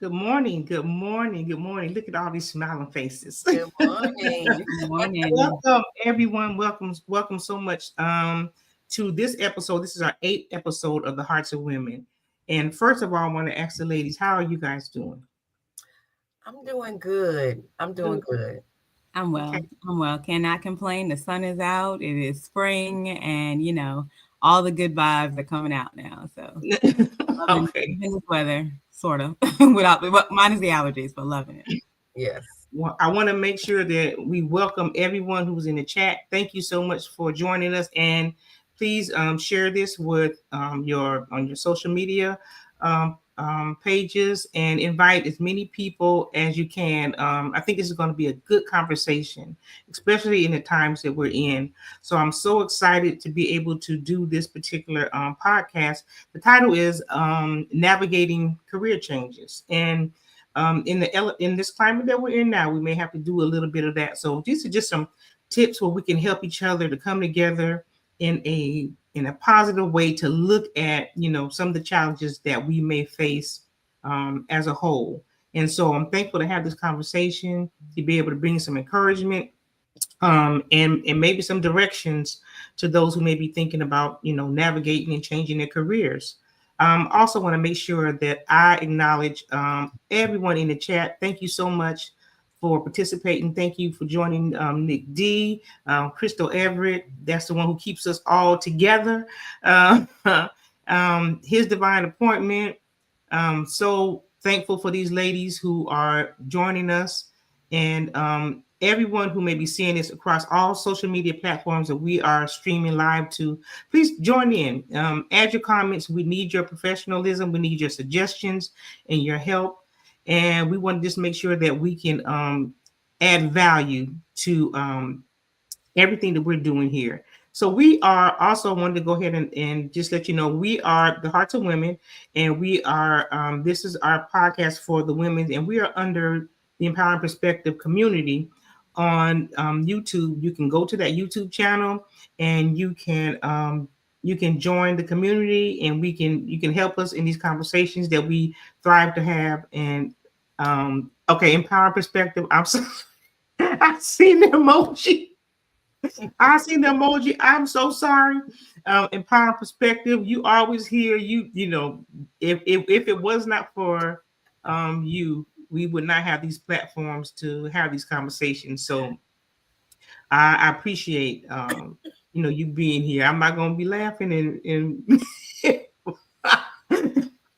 Good morning. Good morning. Good morning. Look at all these smiling faces. Good morning. Good morning. Welcome, everyone. Welcome so much to this episode. This is our eighth episode of the Hearts of Women. And first of all, I want to ask the ladies, how are you guys doing? I'm doing good. I'm doing Good. good. I'm Okay. well. I'm well. Cannot complain. The sun is out. It is spring, and all the good vibes are coming out now. So Okay. loving this weather, sort of. Without, but minus the allergies, but loving it. Yes. Well, I want to make sure that we welcome everyone who's in the chat. Thank you so much for joining us, and please share this with your on your social media pages and invite as many people as you can. I think this is going to be a good conversation, especially in the times that we're in. So I'm so excited to be able to do this particular podcast. The title is Navigating Career Changes, and in this climate that we're in now, we may have to do a little bit of that. So these are just some tips where we can help each other to come together in a positive way to look at some of the challenges that we may face as a whole. And so I'm thankful to have this conversation to be able to bring some encouragement and maybe some directions to those who may be thinking about navigating and changing their careers. Also want to make sure that I acknowledge everyone in the chat. Thank you so much for participating. Thank you for joining Nick D, Crystal Everett. That's the one who keeps us all together. Uh, his divine appointment. So thankful for these ladies who are joining us, and everyone who may be seeing this across all social media platforms that we are streaming live to. Please join in. Add your comments. We need your professionalism. We need your suggestions and your help. And we want to just make sure that we can add value to everything that we're doing here. So we are also wanting to go ahead and just let you know we are the Hearts of Women, and we are this is our podcast for the women, and we are under the Empowering Perspective community on YouTube. You can go to that YouTube channel, and you can join the community, and you can help us in these conversations that we thrive to have. And okay, Empowering Perspective. I'm so I seen the emoji. I seen the emoji. I'm so sorry. Empowering Perspective, you always hear if it was not for you, we would not have these platforms to have these conversations. So I appreciate you being here. I'm not gonna be laughing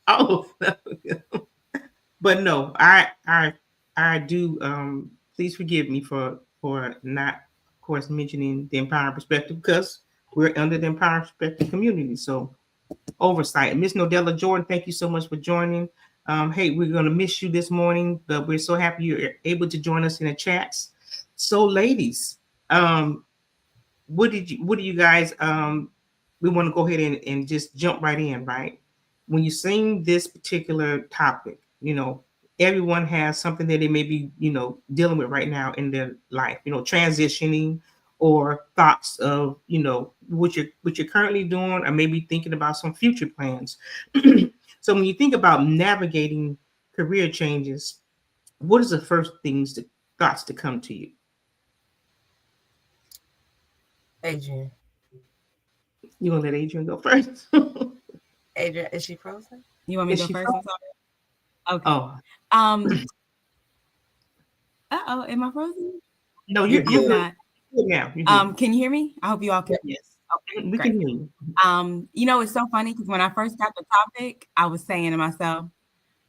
oh but no, I do please forgive me for not of course mentioning the Empowering Perspective because we're under the Empowering Perspective community. So oversight. Miss Nodella Jordan, thank you so much for joining. Hey, we're gonna miss you this morning, but we're so happy you're able to join us in the chats. So ladies, um, what do you guys we want to go ahead and just jump right in, right? When you sing this particular topic, everyone has something that they may be, dealing with right now in their life, transitioning or thoughts of, what you're currently doing, or maybe thinking about some future plans. So when you think about navigating career changes, what is the first thoughts to come to you? Adrian. You want to let Adrian go first? Adrian, is she frozen? You want me Is to go she first? I'm frozen? sorry. Okay. Oh, Am I frozen? no, You're I'm good. not. good now. You're good. Can you hear me? I hope you all can. Yes, Okay, we great. can hear you. It's so funny because when I first got the topic, I was saying to myself,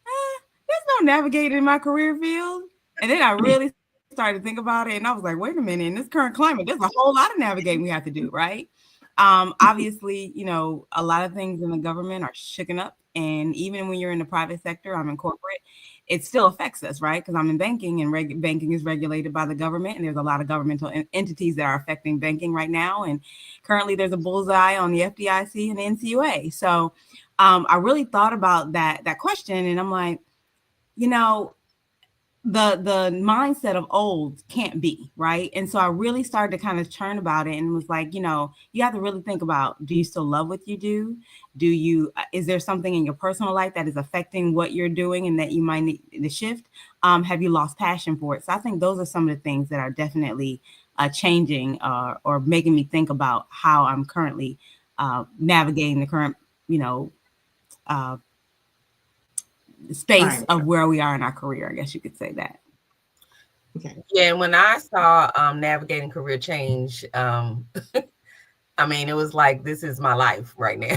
there's no navigating in my career field. And then I really started to think about it, and I was like, wait a minute, in this current climate, there's a whole lot of navigating we have to do, right? Obviously, a lot of things in the government are shooken up. And even when you're in the private sector, I'm in corporate, it still affects us, right? Because I'm in banking, and banking is regulated by the government. And there's a lot of governmental entities that are affecting banking right now. And currently there's a bullseye on the FDIC and the NCUA. So I really thought about that question. And I'm like, you know, the mindset of old can't be right. And so I really started to kind of churn about it and was like, you have to really think about, do you still love what you do? Do you Is there something in your personal life that is affecting what you're doing and that you might need to shift? Have you lost passion for it? So I think those are some of the things that are definitely changing or making me think about how I'm currently navigating the current, you know uh, space Climate. of where we are in our career. I guess you could say that. Okay. Yeah, and when I saw navigating career change, I mean, it was like this is my life right now.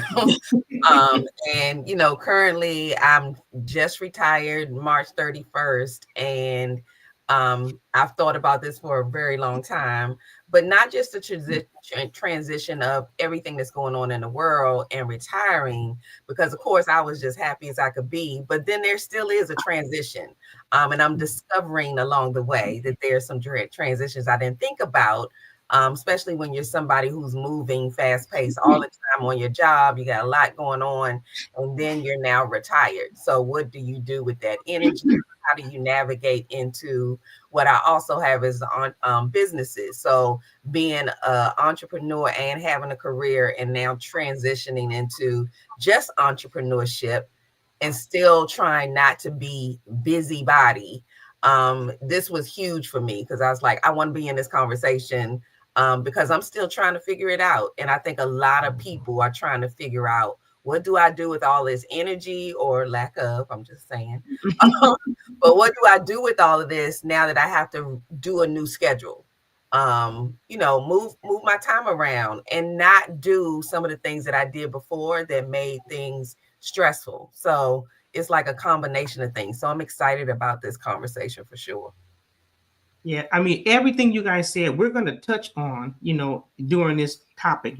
um, and currently I'm just retired March 31st, and I've thought about this for a very long time, but not just the transition of everything that's going on in the world and retiring, because of course I was just happy as I could be, but then there still is a transition. And I'm discovering along the way that there's some transitions I didn't think about, especially when you're somebody who's moving fast paced all the time on your job. You got a lot going on, and then you're now retired. So, what do you do with that energy? How do you navigate into what I also have is on businesses? So, being an entrepreneur and having a career, and now transitioning into just entrepreneurship and still trying not to be busybody. This was huge for me because I was like, I want to be in this conversation because I'm still trying to figure it out. And I think a lot of people are trying to figure out, what do I do with all this energy or lack of? I'm just saying. But what do I do with all of this now that I have to do a new schedule? Move my time around and not do some of the things that I did before that made things stressful. So it's like a combination of things. So I'm excited about this conversation for sure. Yeah, I mean everything you guys said, we're going to touch on, during this topic.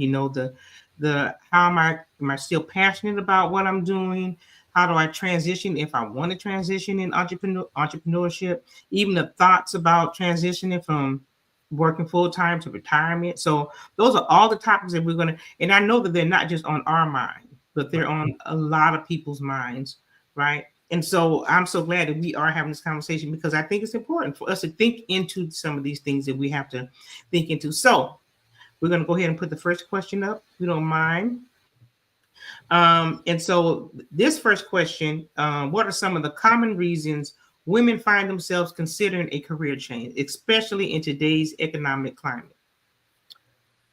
The how am I still passionate about what I'm doing? How do I transition if I want to transition in entrepreneurship? Even the thoughts about transitioning from working full time to retirement. So those are all the topics that we're going to. And I know that they're not just on our mind, but they're on a lot of people's minds, right? And so I'm so glad that we are having this conversation because I think it's important for us to think into some of these things that we have to think into. So we're going to go ahead and put the first question up, if you don't mind. And so this first question, what are some of the common reasons women find themselves considering a career change, especially in today's economic climate?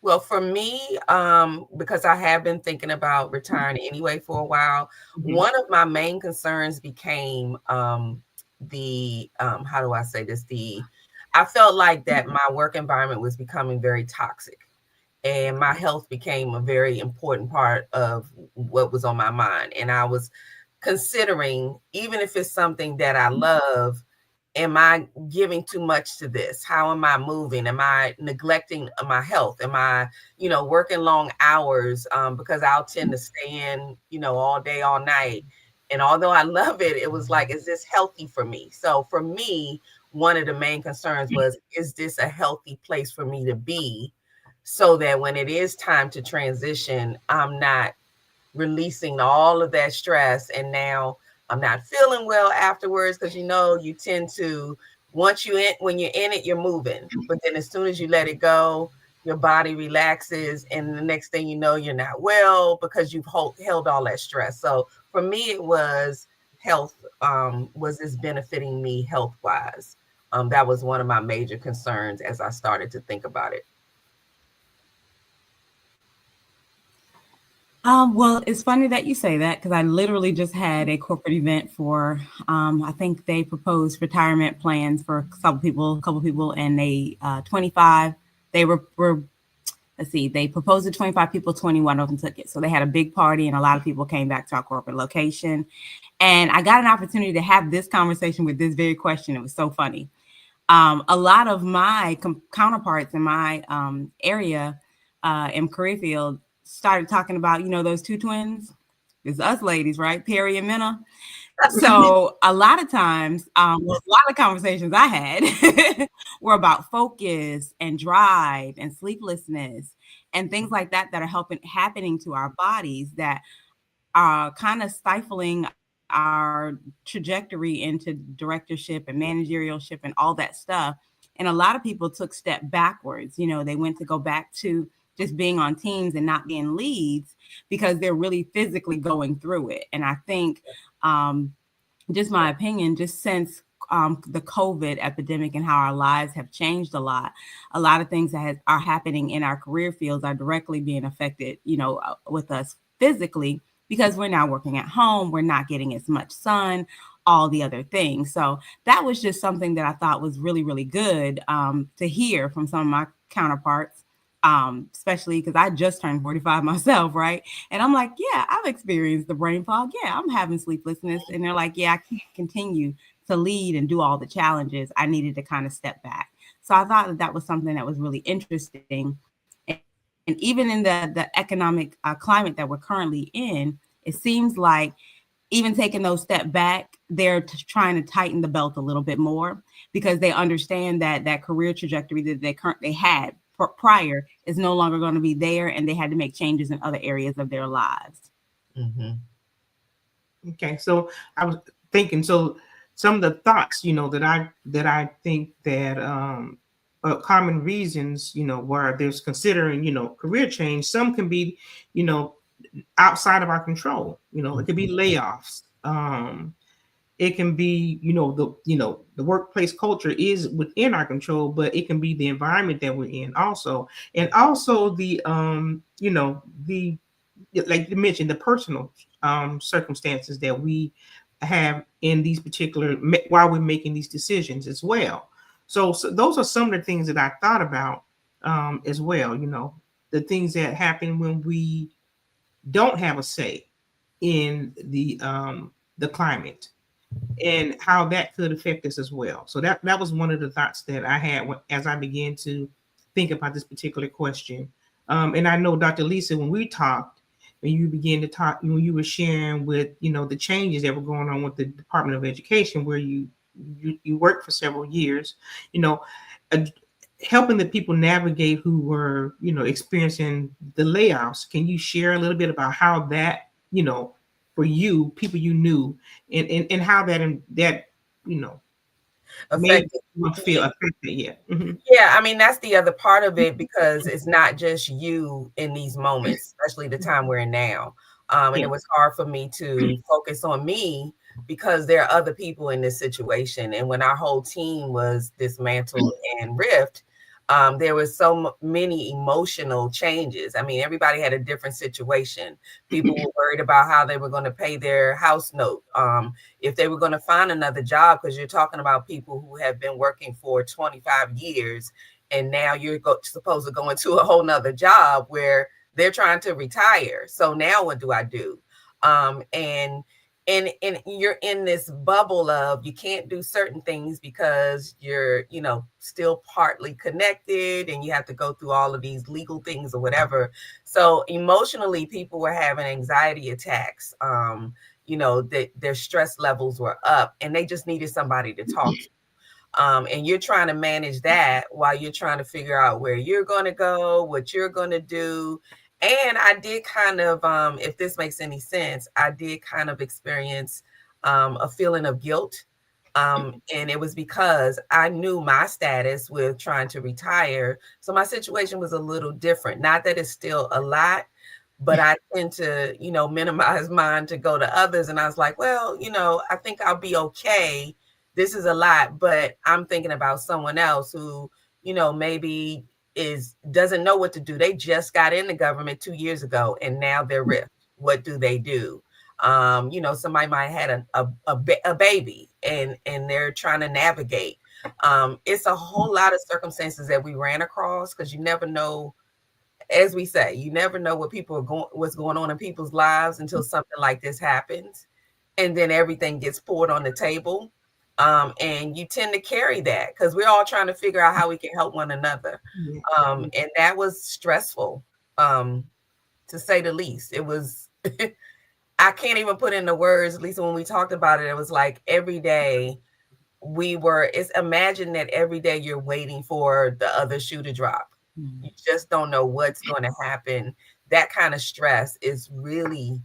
Well, for me, because I have been thinking about retiring anyway for a while, Mhm. one of my main concerns became the how do I say this? I felt like that my work environment was becoming very toxic, and my health became a very important part of what was on my mind. And I was considering, even if it's something that I love, am I giving too much to this? How am I moving? Am I neglecting my health? Am I, working long hours? Because I'll tend to stay in, all day, all night. And although I love it, it was like, is this healthy for me? So for me, one of the main concerns was, is this a healthy place for me to be? So that when it is time to transition, I'm not releasing all of that stress, and now I'm not feeling well afterwards, because you tend to, when you're in it, you're moving, but then as soon as you let it go, your body relaxes, and the next thing you know, you're not well because you've held all that stress. So for me, it was health. Was this benefiting me health wise? That was one of my major concerns as I started to think about it. Well, it's funny that you say that because I literally just had a corporate event for, I think they proposed retirement plans for a couple people, and they 25. They were let's see, they proposed to 25 people, 21 of them took it. So they had a big party, and a lot of people came back to our corporate location. And I got an opportunity to have this conversation with this very question. It was so funny. A lot of my counterparts in my area in career field started talking about, those two twins. It's us ladies, right? Perry and Minna. So a lot of times, well, a lot of conversations I had were about focus and drive and sleeplessness and things like that that are happening to our bodies that are kind of stifling our trajectory into directorship and managerialship and all that stuff. And a lot of people took step backwards. You know, they went to go back to just being on teams and not being leads because they're really physically going through it. And I think, just my opinion, just since the COVID epidemic and how our lives have changed a lot of things that are happening in our career fields are directly being affected, you know, with us physically because we're now working at home, we're not getting as much sun, all the other things. So that was just something that I thought was really, really good to hear from some of my counterparts, especially because I just turned 45 myself, right? And I'm like, yeah, I've experienced the brain fog. Yeah, I'm having sleeplessness. And they're like, yeah, I can't continue to lead and do all the challenges. I needed to kind of step back. So I thought that that was something that was really interesting. And even in the economic climate that we're currently in, it seems like even taking those step back, they're trying to tighten the belt a little bit more because they understand that that career trajectory that they had prior is no longer going to be there, and they had to make changes in other areas of their lives. Mm-hmm. Okay, so I was thinking, so some of the thoughts, that I think that common reasons, where there's considering, career change. Some can be, you know, outside of our control. It could be layoffs. It can be, the workplace culture is within our control, but it can be the environment that we're in also, and also the the, like you mentioned, the personal circumstances that we have in these particular while we're making these decisions as well. So those are some of the things that I thought about as well. The things that happen when we don't have a say in the climate, and how that could affect us as well. So that was one of the thoughts that I had as I began to think about this particular question. And I know, Dr. Lisa, when we talked, when you began to talk, when you were sharing with the changes that were going on with the Department of Education, where you worked for several years, you know, uh, helping the people navigate who were experiencing the layoffs. Can you share a little bit about how that for you, people you knew, and how that you know made Affected. you feel affected? Yeah. Yeah, I mean, that's the other part of it because it's not just you in these moments, especially the time we're in now. And Yeah. it was hard for me to focus on me because there are other people in this situation. And when our whole team was dismantled and rift, there was many emotional changes. I mean, everybody had a different situation. People were worried about how they were going to pay their house note, if they were going to find another job, because you're talking about people who have been working for 25 years, and now you're supposed to go into a whole nother job where they're trying to retire. So now what do I do? And you're in this bubble of you can't do certain things because you're still partly connected, and you have to go through all of these legal things or whatever. So emotionally, people were having anxiety attacks. Their stress levels were up, and they just needed somebody to talk to. And you're trying to manage that while you're trying to figure out where you're going to go, what you're going to do. And I did kind of, if this makes any sense, I did kind of experience a feeling of guilt. And it was because I knew my status with trying to retire. So my situation was a little different. Not that it's still a lot, but I tend to, minimize mine to go to others. And I was like, well, I think I'll be okay. This is a lot, but I'm thinking about someone else who, maybe doesn't know what to do. They just got in the government 2 years ago, and now they're ripped. What do they do? Somebody might have had a baby, and they're trying to navigate. It's a whole lot of circumstances that we ran across, because you never know, as we say, you never know what's going on in people's lives until something like this happens, and then everything gets poured on the table. And you tend to carry that because we're all trying to figure out how we can help one another. Yeah. And that was stressful, to say the least. It was, I can't even put into words, at least when we talked about it, it was like every day imagine that every day you're waiting for the other shoe to drop. You just don't know what's going to happen. That kind of stress is really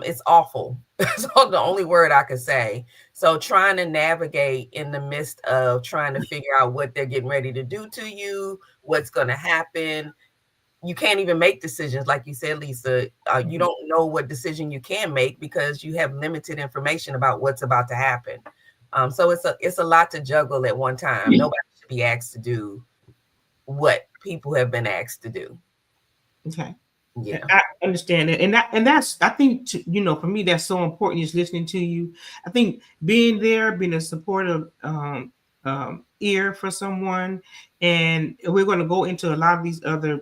it's awful. That's the only word I could say. So trying to navigate in the midst of trying to figure out what they're getting ready to do to you, what's going to happen. You can't even make decisions, like you said, Lisa. You Mhm. don't know what decision you can make because you have limited information about what's about to happen. So it's a lot to juggle at one time. Nobody should be asked to do what people have been asked to do. Okay. Yeah. I understand it, and that's I think for me that's so important. Is listening to you. I think being there, being a supportive ear for someone, and we're going to go into a lot of these other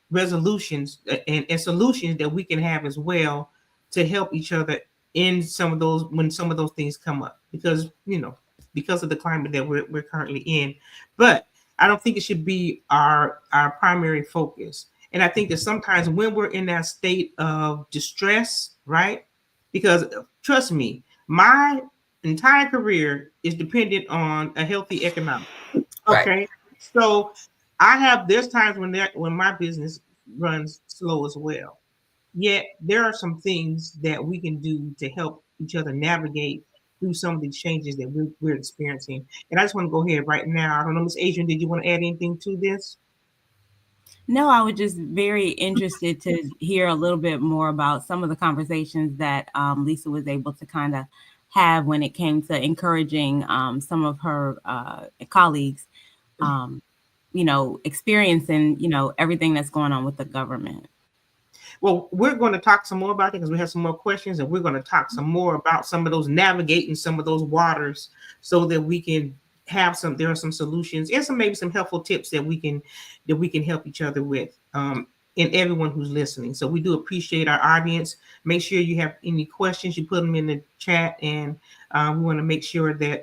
resolutions and solutions that we can have as well to help each other in some of those when some of those things come up because of the climate that we're currently in. But I don't think it should be our primary focus. And I think that sometimes when we're in that state of distress, right? Because trust me, my entire career is dependent on a healthy economic. Right. Okay. So there's times when my business runs slow as well. Yet there are some things that we can do to help each other navigate through some of these changes that we're experiencing. And I just want to go ahead right now. I don't know, Miss Adrian, did you want to add anything to this? No, I was just very interested to hear a little bit more about some of the conversations that Lisa was able to kind of have when it came to encouraging some of her colleagues, um, experiencing, everything that's going on with the government. Well, we're going to talk some more about it because we have some more questions, and we're going to talk some more about some of those navigating some of those waters so that we can there are some solutions and maybe some helpful tips that we can help each other with. And everyone who's listening. So we do appreciate our audience. Make sure you have any questions, you put them in the chat, and we want to make sure that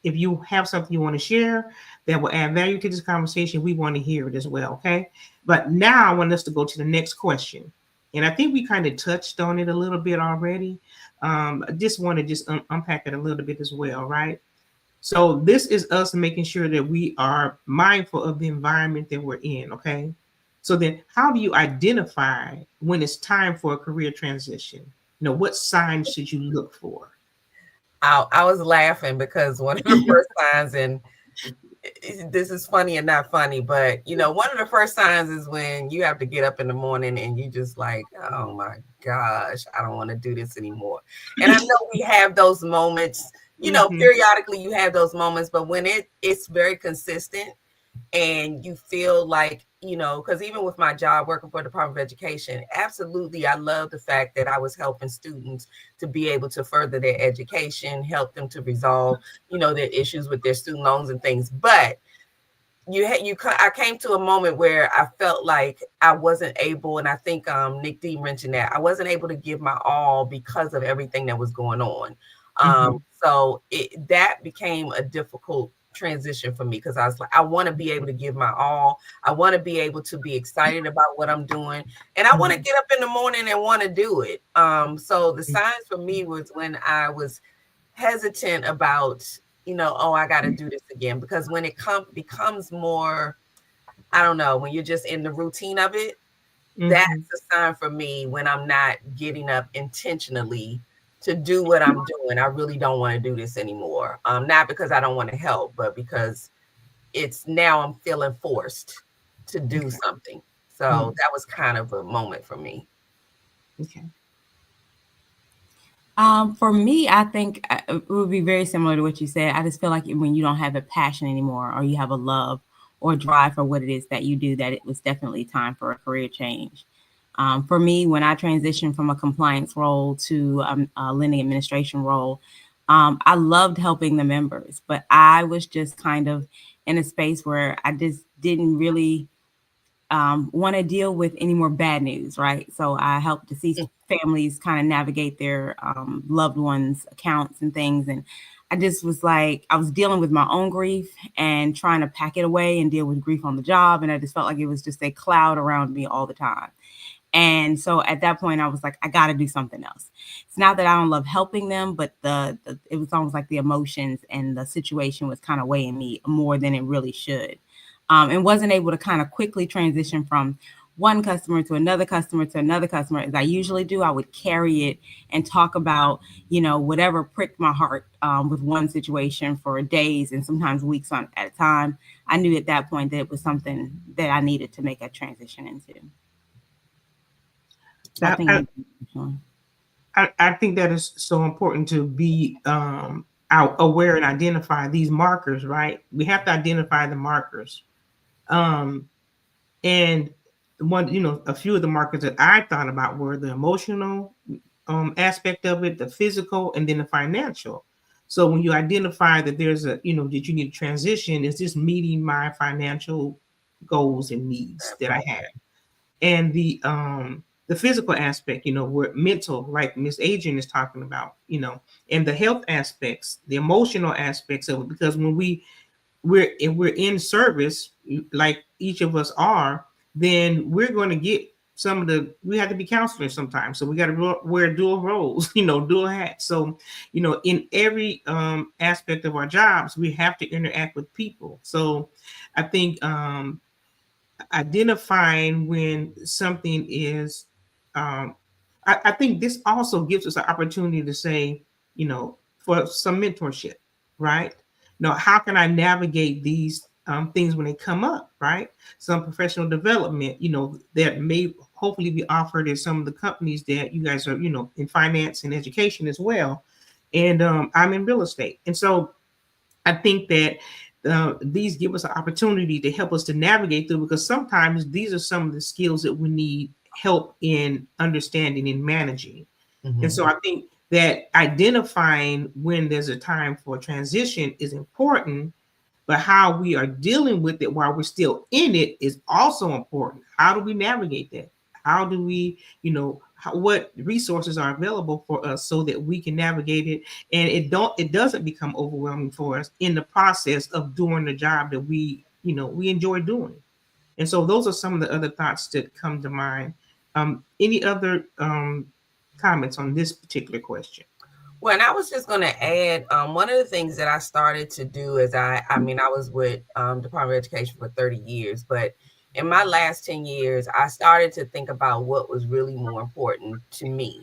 if you have something you want to share that will add value to this conversation, we want to hear it as well. Okay. But now I want us to go to the next question. And I think we kind of touched on it a little bit already. I just want to unpack it a little bit as well. Right. So this is us making sure that we are mindful of the environment that we're in. Okay. So then how do you identify when it's time for a career transition? What signs should you look for? I was laughing because one of the first signs, and this is funny and not funny, but one of the first signs is when you have to get up in the morning and you just like, oh my gosh, I don't want to do this anymore. And I know we have those moments, Mhm. periodically you have those moments, but when it's very consistent and you feel like, because even with my job working for the Department of Education, absolutely, I love the fact that I was helping students to be able to further their education, help them to resolve, their issues with their student loans and things. But I came to a moment where I felt like I wasn't able, and I think Nick D mentioned that I wasn't able to give my all because of everything that was going on. Mhm. So that became a difficult transition for me because I was like, I want to be able to give my all. I want to be able to be excited about what I'm doing, and I want to Mhm. get up in the morning and want to do it. So the signs for me was when I was hesitant about, oh, I got to do this again, because when it becomes more, I don't know, when you're just in the routine of it, that's Mhm. a sign for me when I'm not getting up intentionally to do what I'm doing. I really don't want to do this anymore. Not because I don't want to help, but because it's now I'm feeling forced to do Okay. something. So Mm. that was kind of a moment for me. Okay. For me, I think it would be very similar to what you said. I just feel like when you don't have a passion anymore, or you have a love or drive for what it is that you do, that it was definitely time for a career change. For me, when I transitioned from a compliance role to a lending administration role, I loved helping the members, but I was just kind of in a space where I just didn't really want to deal with any more bad news, right? So I help deceased families kind of navigate their loved ones' accounts and things. And I just was like, I was dealing with my own grief and trying to pack it away and deal with grief on the job. And I just felt like it was just a cloud around me all the time. And so at that point, I was like, I got to do something else. It's not that I don't love helping them, but it was almost like the emotions and the situation was kind of weighing me more than it really should. And wasn't able to kind of quickly transition from one customer to another customer to another customer, as I usually do, I would carry it and talk about, whatever pricked my heart with one situation for days and sometimes weeks on at a time. I knew at that point that it was something that I needed to make a transition into. So I That think I'm I think that is so important to be out aware and identify these markers, right? We have to identify the markers. Um, and one, a few of the markers that I thought about were the emotional aspect of it, the physical, and then the financial. So when you identify that there's that you need a transition, is this meeting my financial goals and needs that I have? And the physical aspect, where mental, like Miss Adrian is talking about, and the health aspects, the emotional aspects of it, because when if we're in service, like each of us are, then we're going to get we have to be counselors sometimes, so we got to wear dual roles, dual hats. So in every aspect of our jobs, we have to interact with people. So I think identifying when something is um I think this also gives us an opportunity to say, for some mentorship, right? How can I navigate these things when they come up, right? Some professional development, that may hopefully be offered in some of the companies that you guys are, in finance and education as well. And I'm in real estate. And so I think that these give us an opportunity to help us to navigate through, because sometimes these are some of the skills that we need help in understanding and managing. And so I think that identifying when there's a time for transition is important, but how we are dealing with it while we're still in it is also important. How do we navigate that? How do we, what resources are available for us so that we can navigate it, and it doesn't become overwhelming for us in the process of doing the job that we enjoy doing. And so those are some of the other thoughts that come to mind. Any other comments on this particular question? Well, and I was just going to add, one of the things that I started to do is I mean, I was with Department of Education for 30 years, but in my last 10 years, I started to think about what was really more important to me,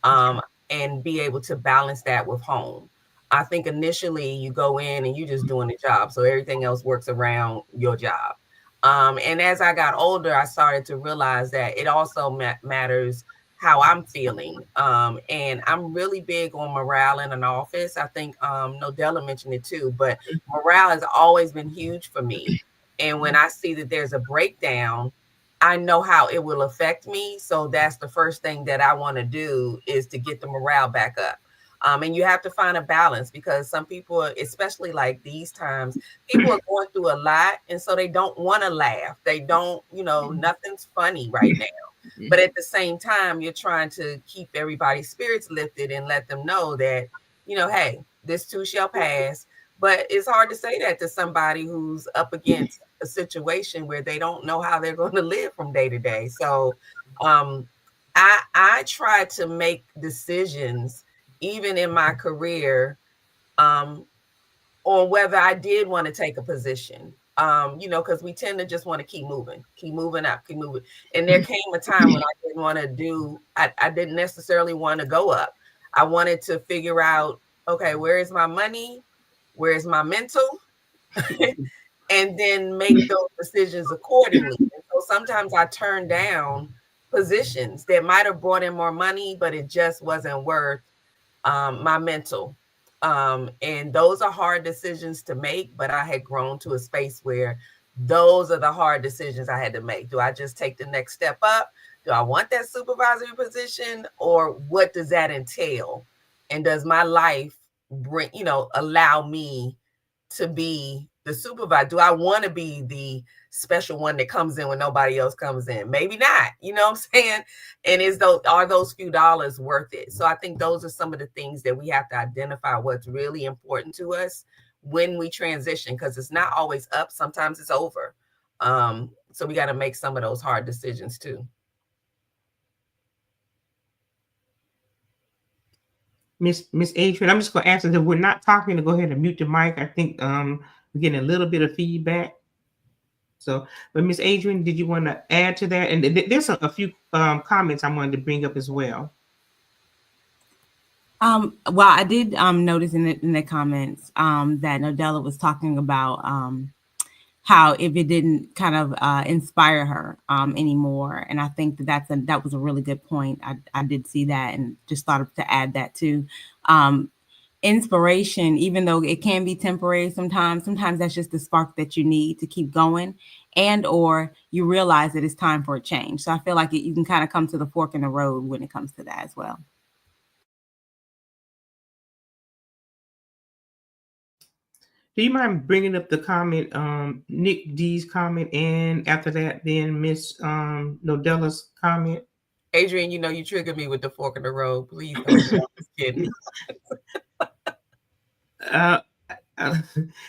Okay. and be able to balance that with home. I think initially you go in and you're just doing the job, so everything else works around your job. And as I got older, I started to realize that it also matters how I'm feeling. And I'm really big on morale in an office. I think Nodella mentioned it too, but morale has always been huge for me. And when I see that there's a breakdown, I know how it will affect me. So that's the first thing that I want to do, is to get the morale back up. And you have to find a balance, because some people, especially like these times, people are going through a lot. And so they don't want to laugh. They don't, nothing's funny right now. But at the same time, you're trying to keep everybody's spirits lifted and let them know that, hey, this too shall pass. But it's hard to say that to somebody who's up against a situation where they don't know how they're going to live from day to day. So I try to make decisions, even in my career, on whether I did want to take a position. Because we tend to just want to keep moving up, keep moving. And there came a time when I didn't want to I didn't necessarily want to go up. I wanted to figure out, okay, where is my money? Where is my mental? And then make those decisions accordingly. And so sometimes I turn down positions that might have brought in more money, but it just wasn't worth my mental. And those are hard decisions to make, but I had grown to a space where those are the hard decisions I had to make. Do I just take the next step up? Do I want that supervisory position, or what does that entail? And does my life allow me to be the supervisor? Do I want to be the special one that comes in when nobody else comes in? Maybe not. You know what I'm saying? And are those few dollars worth it? So I think those are some of the things that we have to identify, what's really important to us when we transition, because it's not always up. Sometimes it's over. So we got to make some of those hard decisions too. Miss Adrian, I'm just going to answer that we're not talking to go ahead and mute your mic. I think we're getting a little bit of feedback. So, but Miss Adrian, did you want to add to that? And there's a few comments I wanted to bring up as well. Well, I did notice in the comments that Nodella was talking about how if it didn't kind of inspire her anymore, and I think that was a really good point. I did see that and just thought to add that too. Inspiration, even though it can be temporary sometimes that's just the spark that you need to keep going, and or you realize that it's time for a change. So I feel like you can kind of come to the fork in the road when it comes to that as well. Do you mind bringing up the comment, Nick D's comment, and after that, then Miss Nodella's comment? Adrian, you know you triggered me with the fork in the road. Please don't. I'm just kidding. uh,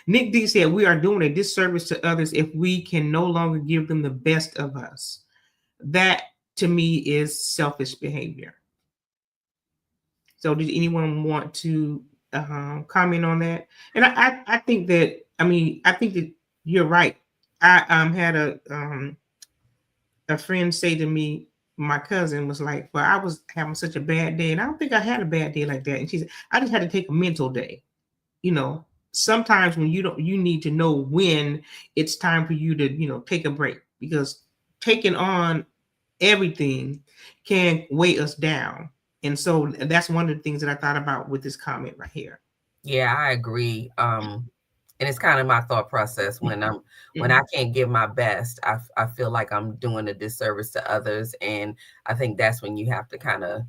Nick D said, we are doing a disservice to others if we can no longer give them the best of us. That, to me, is selfish behavior. So did anyone want to comment on that? And I think that, I think that you're right. I had a friend say to me, my cousin was like, well, I was having such a bad day. And I don't think I had a bad day like that. And she said, I just had to take a mental day. Sometimes when you need to know when it's time for you to, take a break, because taking on everything can weigh us down. And so that's one of the things that I thought about with this comment right here. Yeah, I agree. And it's kind of my thought process when I can't give my best, I feel like I'm doing a disservice to others. And I think that's when you have to kind of,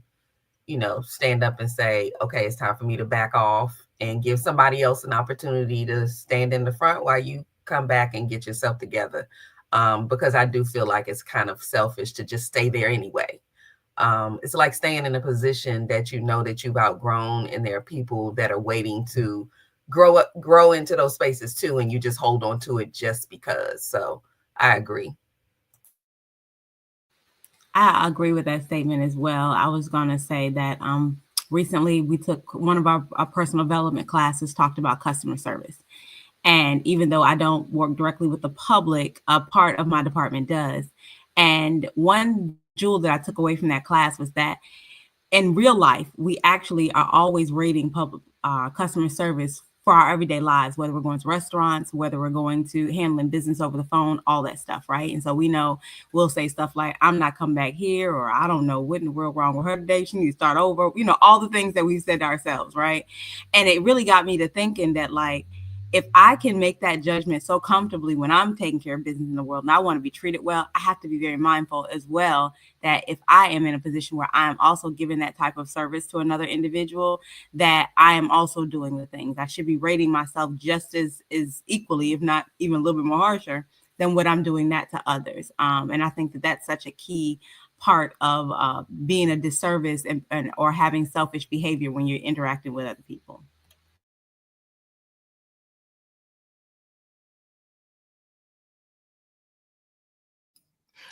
stand up and say, okay, it's time for me to back off and give somebody else an opportunity to stand in the front while you come back and get yourself together. Because I do feel like it's kind of selfish to just stay there anyway. It's like staying in a position that you know that you've outgrown, and there are people that are waiting to grow into those spaces too, and you just hold on to it just because. So I agree. I agree with that statement as well. I was going to say that recently we took one of our personal development classes, talked about customer service. And even though I don't work directly with the public, a part of my department does. And one jewel that I took away from that class was that in real life, we actually are always rating public customer service for our everyday lives, whether we're going to restaurants, whether we're going to handling business over the phone, all that stuff, right? And so we know we'll say stuff like, I'm not coming back here, or I don't know what in the world wrong with her today. She needs to start over, all the things that we've said to ourselves, right? And it really got me to thinking that, like, if I can make that judgment so comfortably when I'm taking care of business in the world and I want to be treated well, I have to be very mindful as well that if I am in a position where I am also giving that type of service to another individual, that I am also doing the things. I should be rating myself just as equally, if not even a little bit more harsher, than what I'm doing that to others. And I think that that's such a key part of being a disservice and or having selfish behavior when you're interacting with other people.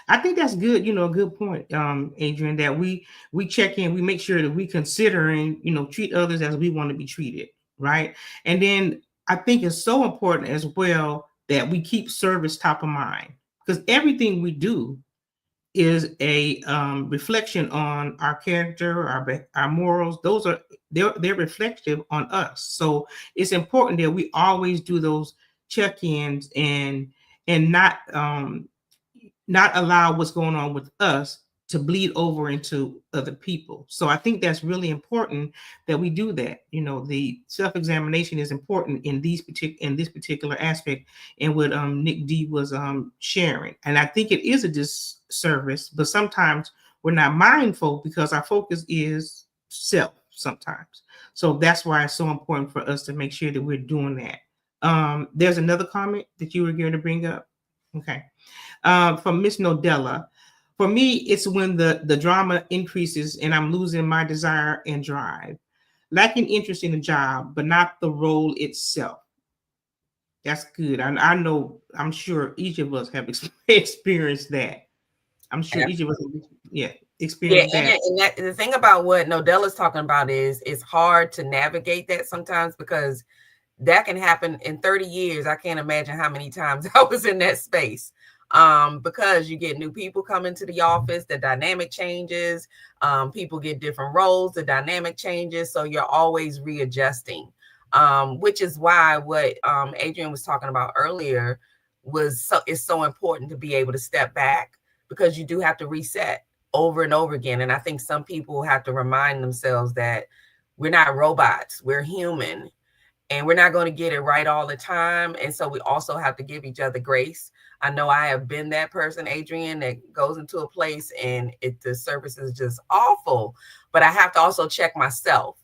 I think that's good, a good point, Adrian, that we check in, we make sure that we consider and, treat others as we want to be treated, right? And then I think it's so important as well that we keep service top of mind, because everything we do is a reflection on our character, our morals. They're reflective on us. So it's important that we always do those check-ins and not allow what's going on with us to bleed over into other people. So I think that's really important that we do that. The self-examination is important in this particular aspect, and what Nick D was sharing. And I think it is a disservice, but sometimes we're not mindful because our focus is self sometimes. So that's why it's so important for us to make sure that we're doing that. There's another comment that you were going to bring up. Okay. From Miss Nodella. For me, it's when the drama increases and I'm losing my desire and drive, lacking interest in the job, but not the role itself. That's good. I know, I'm sure each of us have experienced that. I'm sure each of us, experienced that. And that the thing about what Nodella's talking about is it's hard to navigate that sometimes, because that can happen in 30 years. I can't imagine how many times I was in that space. because you get new people coming to the office, the dynamic changes, people get different roles, the dynamic changes. So you're always readjusting, which is why what Adrian was talking about earlier is so important to be able to step back, because you do have to reset over and over again. And I think some people have to remind themselves that we're not robots, we're human, and we're not going to get it right all the time. And so we also have to give each other grace. I know I have been that person, Adrian, that goes into a place and the service is just awful, but I have to also check myself,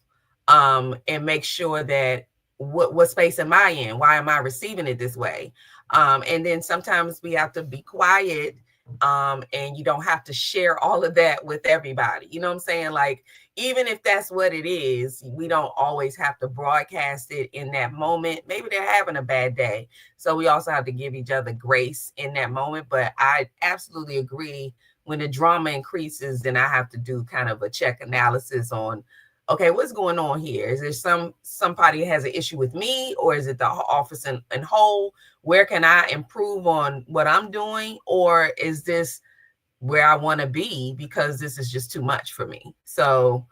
and make sure that what space am I in? Why am I receiving it this way? And then sometimes we have to be quiet, and you don't have to share all of that with everybody. You know what I'm saying? Like, even if that's what it is, we don't always have to broadcast it in that moment. Maybe they're having a bad day. So we also have to give each other grace in that moment. But I absolutely agree, when the drama increases, then I have to do kind of a check analysis on, okay, what's going on here? Is there somebody has an issue with me, or is it the office in whole? Where can I improve on what I'm doing? Or is this where I want to be, because this is just too much for me? So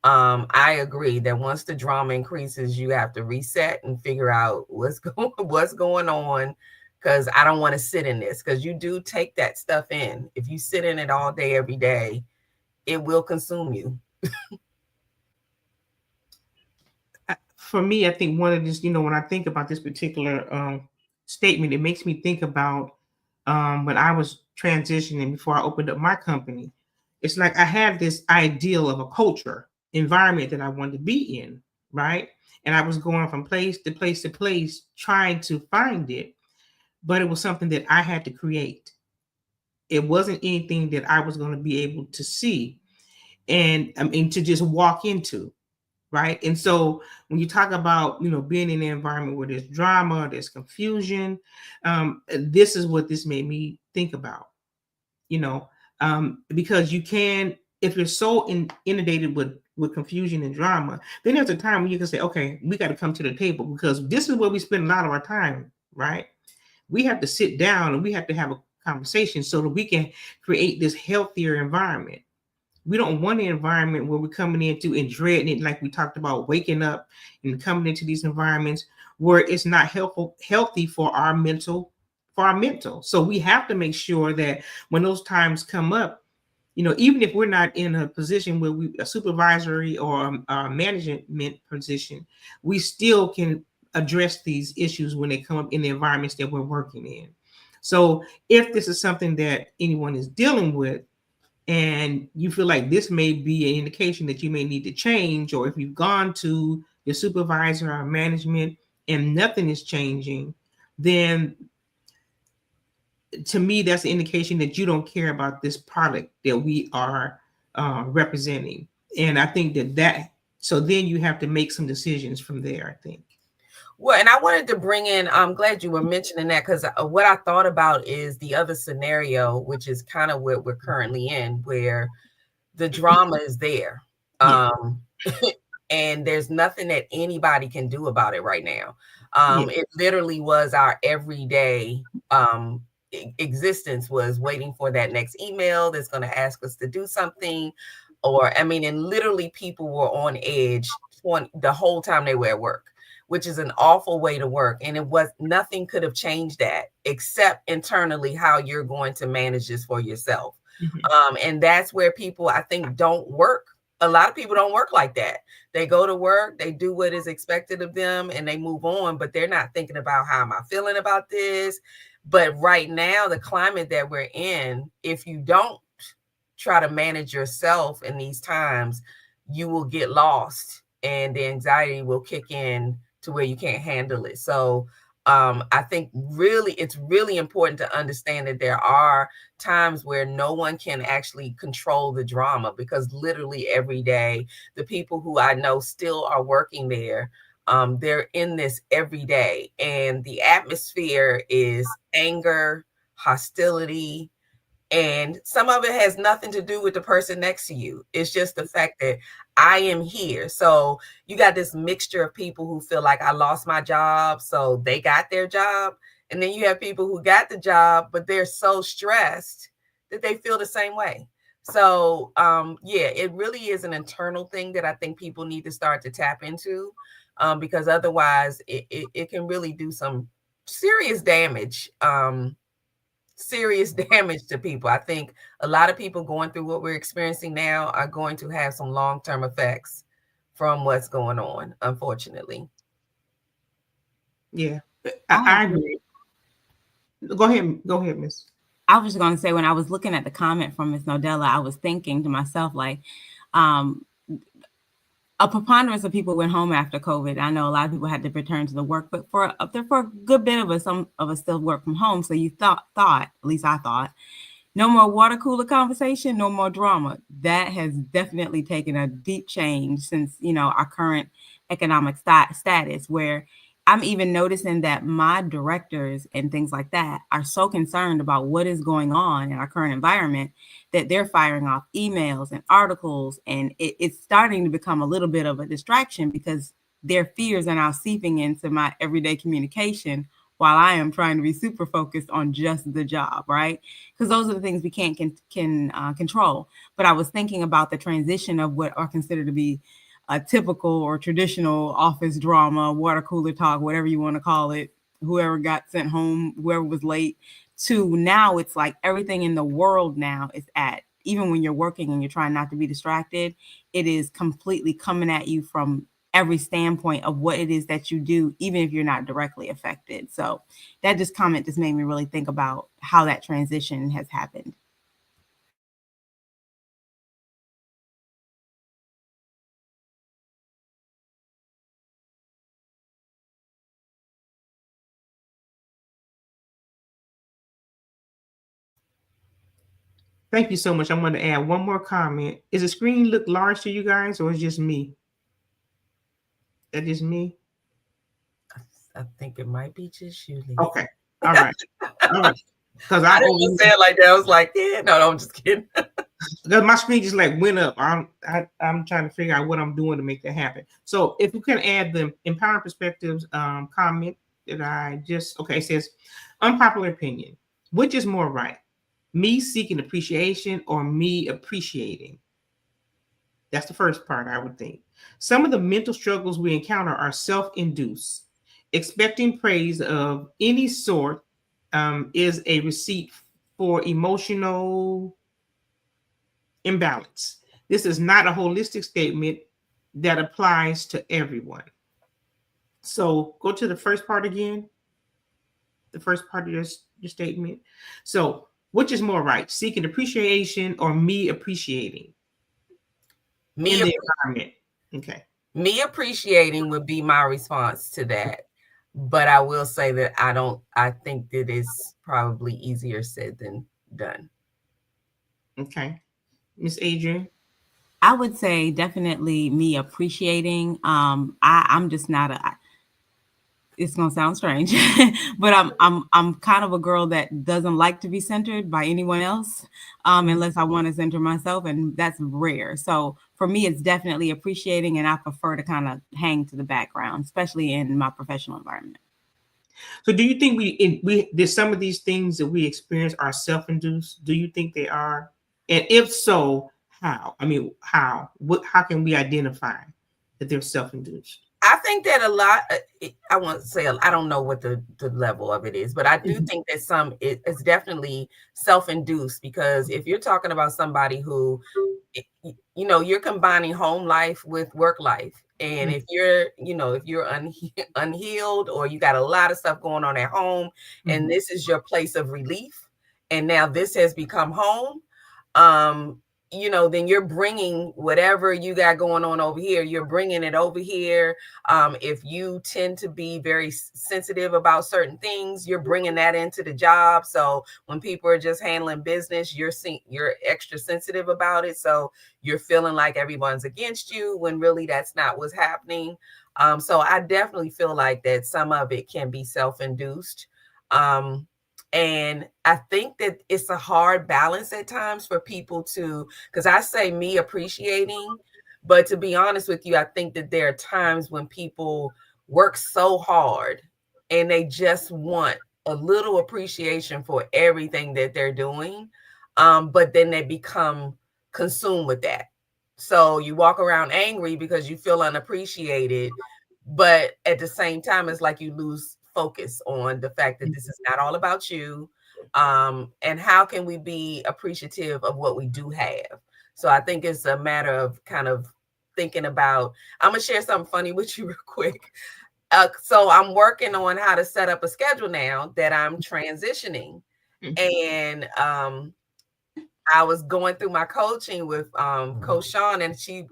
I agree that once the drama increases, you have to reset and figure out what's going on, because I don't want to sit in this, because you do take that stuff in. If you sit in it all day, every day, it will consume you. For me, I think one of this, when I think about this particular statement, it makes me think about when I was transitioning before I opened up my company. It's like I had this ideal of a culture, environment that I wanted to be in, right? And I was going from place to place to place trying to find it, but it was something that I had to create. It wasn't anything that I was going to be able to see and I mean to just walk into, right? And so when you talk about being in an environment where there's drama, there's confusion, this is what this made me think about, you know, because you can, if you're so inundated with confusion and drama, then there's a time when you can say, okay, we got to come to the table, because this is where we spend a lot of our time, right? We have to sit down and we have to have a conversation so that we can create this healthier environment. We don't want an environment where we're coming into and dreading it, like we talked about, waking up and coming into these environments where it's not healthy for our mental. So we have to make sure that when those times come up, even if we're not in a position where we a supervisory or a management position, we still can address these issues when they come up in the environments that we're working in. So if this is something that anyone is dealing with, and you feel like this may be an indication that you may need to change, or if you've gone to your supervisor or management and nothing is changing, then to me, that's an indication that you don't care about this product that we are representing. And I think so then you have to make some decisions from there, I think. Well, and I wanted to bring in, I'm glad you were mentioning that, because what I thought about is the other scenario, which is kind of what we're currently in, where the drama is there. Yeah. And there's nothing that anybody can do about it right now. Yeah. It literally was our everyday existence, was waiting for that next email that's going to ask us to do something. Or, I mean, and literally people were on edge the whole time they were at work, which is an awful way to work. And nothing could have changed that except internally how you're going to manage this for yourself. Mm-hmm. And that's where people, I think, don't work. A lot of people don't work like that. They go to work, they do what is expected of them, and they move on, but they're not thinking about, how am I feeling about this? But right now, the climate that we're in, if you don't try to manage yourself in these times, you will get lost and the anxiety will kick in to where you can't handle it. So I think it's really important to understand that there are times where no one can actually control the drama, because literally every day, the people who I know still are working there, they're in this every day. And the atmosphere is anger, hostility, and some of it has nothing to do with the person next to you. It's just the fact that I am here. So you got this mixture of people who feel like I lost my job, so they got their job. And then you have people who got the job, but they're so stressed that they feel the same way. So, yeah, it really is an internal thing that I think people need to start to tap into, because otherwise it can really do some serious damage. Serious damage to people. I think a lot of people going through what we're experiencing now are going to have some long-term effects from what's going on, unfortunately. Yeah, I I agree. agree. Go ahead, Miss. I was just going to say, when I was looking at the comment from Miss Nodella, I was thinking to myself, like, um, a preponderance of people went home after COVID. I know a lot of people had to return to the work, but for up there for a good bit of us, some of us still work from home. So you thought, at least I thought, no more water cooler conversation, no more drama. That has definitely taken a deep change since, our current economic status, where I'm even noticing that my directors and things like that are so concerned about what is going on in our current environment that they're firing off emails and articles. And it's starting to become a little bit of a distraction because their fears are now seeping into my everyday communication while I am trying to be super focused on just the job, right? Because those are the things we can't control. But I was thinking about the transition of what are considered to be a typical or traditional office drama, water cooler talk, whatever you want to call it, whoever got sent home, whoever was late, to now it's like everything in the world now is at, even when you're working and you're trying not to be distracted, it is completely coming at you from every standpoint of what it is that you do, even if you're not directly affected. So that comment just made me really think about how that transition has happened. Thank you so much. I'm going to add one more comment. Is the screen look large to you guys, or is it just me? That just me? I think it might be just you, Lisa. Okay. All right. All right. Because I I'm didn't over want to say it like that. I was like, yeah, no, I'm just kidding. because my screen just like went up. I'm trying to figure out what I'm doing to make that happen. So if you can add the empowering perspectives comment that I just okay, it says unpopular opinion. Which is more right? Me seeking appreciation or me appreciating? That's the first part, I would think. Some of the mental struggles we encounter are self induced. Expecting praise of any sort is a receipt for emotional imbalance. This is not a holistic statement that applies to everyone. So go to the first part again, the first part of your statement. So, which is more right, seeking appreciation or me appreciating Me, in the environment? Okay. me appreciating would be my response to that. But I will say that I think that it's probably easier said than done. Okay. Miss Adrian? I would say definitely me appreciating. I'm just not a. It's gonna sound strange, but I'm kind of a girl that doesn't like to be centered by anyone else, unless I want to center myself, and that's rare. So for me, it's definitely appreciating, and I prefer to kind of hang to the background, especially in my professional environment. So do you think there's some of these things that we experience are self-induced? Do you think they are? And if so, how? I mean, how? How can we identify that they're self-induced? I think that a lot, I won't say, I don't know what the level of it is, but I do think that it's definitely self-induced, because if you're talking about somebody who, you're combining home life with work life. And if you're unhealed, or you got a lot of stuff going on at home, and this is your place of relief, and now this has become home, then you're bringing whatever you got going on over here, you're bringing it over here. If you tend to be very sensitive about certain things, you're bringing that into the job. So when people are just handling business, you're extra sensitive about it. So you're feeling like everyone's against you, when really that's not what's happening. So I definitely feel like that some of it can be self-induced. And I think that it's a hard balance at times for people to, because I say me appreciating, but to be honest with you, I think that there are times when people work so hard and they just want a little appreciation for everything that they're doing, but then they become consumed with that. So you walk around angry because you feel unappreciated, but at the same time, it's like you lose focus on the fact that this is not all about you. And how can we be appreciative of what we do have? So I think it's a matter of kind of thinking about. I'm gonna share something funny with you real quick. So I'm working on how to set up a schedule now that I'm transitioning. And I was going through my coaching with Coach Sean, and she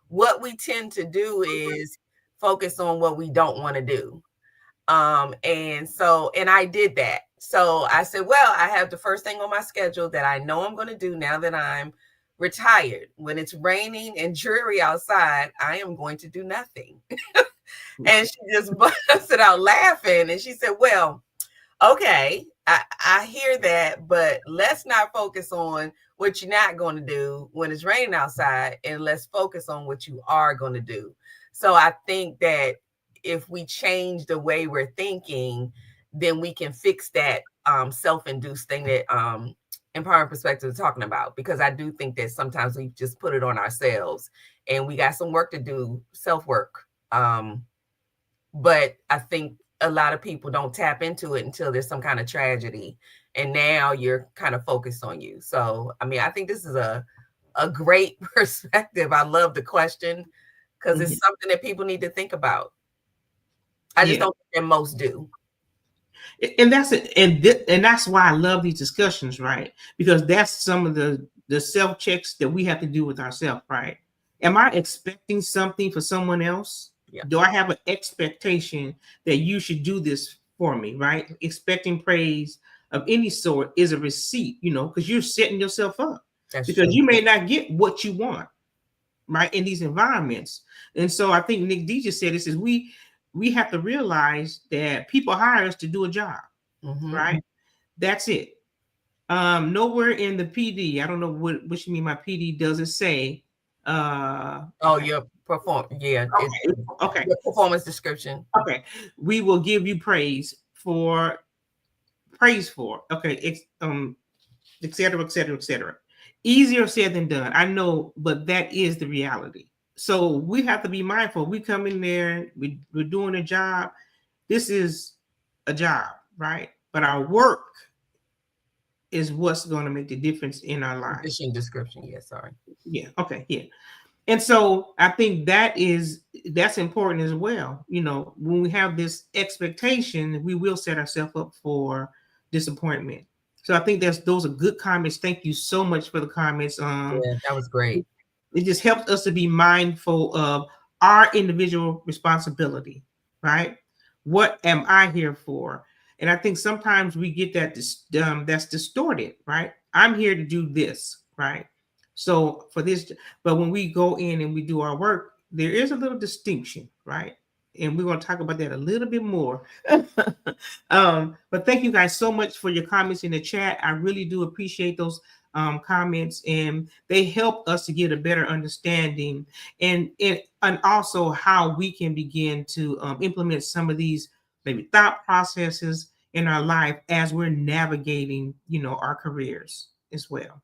what we tend to do is focus on what we don't want to do. And I did that. So I said, well, I have the first thing on my schedule that I know I'm going to do now that I'm retired. When it's raining and dreary outside, I am going to do nothing. And she just busted out laughing. And she said, well, okay, I hear that, but let's not focus on what you're not going to do when it's raining outside, and let's focus on what you are going to do. So I think that if we change the way we're thinking, then we can fix that self-induced thing that Empowering Perspective is talking about. Because I do think that sometimes we just put it on ourselves, and we got some work to do, self-work. But I think a lot of people don't tap into it until there's some kind of tragedy, and now you're kind of focused on you. So, I mean, I think this is a great perspective. I love the question because it's something that people need to think about. I just don't think that most do. And that's it, and that's why I love these discussions, right? Because that's some of the self checks that we have to do with ourselves, right? Am I expecting something for someone else? Yeah. Do I have an expectation that you should do this for me, right? Expecting praise of any sort is a receipt, because you're setting yourself up. That's because true. you may not get what you want, right, in these environments. And so I think Nick D just said this is we have to realize that people hire us to do a job, right? That's it. Nowhere in the PD, I don't know what you mean by PD, does it say Your okay. Your performance description. Okay. We will give you praise for, okay, et cetera, et cetera, et cetera. Easier said than done, I know, but that is the reality. So we have to be mindful. We come in there, we're doing a job. This is a job, right? But our work is what's going to make the difference in our lives. Position description, yeah, sorry. Yeah, okay, yeah. And so I think that's important as well. When we have this expectation, we will set ourselves up for disappointment. So I think those are good comments. Thank you so much for the comments. Yeah, that was great. It just helps us to be mindful of our individual responsibility, right? What am I here for? And I think sometimes we get that that's distorted, right? I'm here to do this, right? So for this, but when we go in and we do our work, there is a little distinction, right? And we're going to talk about that a little bit more. But thank you guys so much for your comments in the chat. I really do appreciate those comments, and they help us to get a better understanding and also how we can begin to implement some of these maybe thought processes in our life as we're navigating, our careers as well.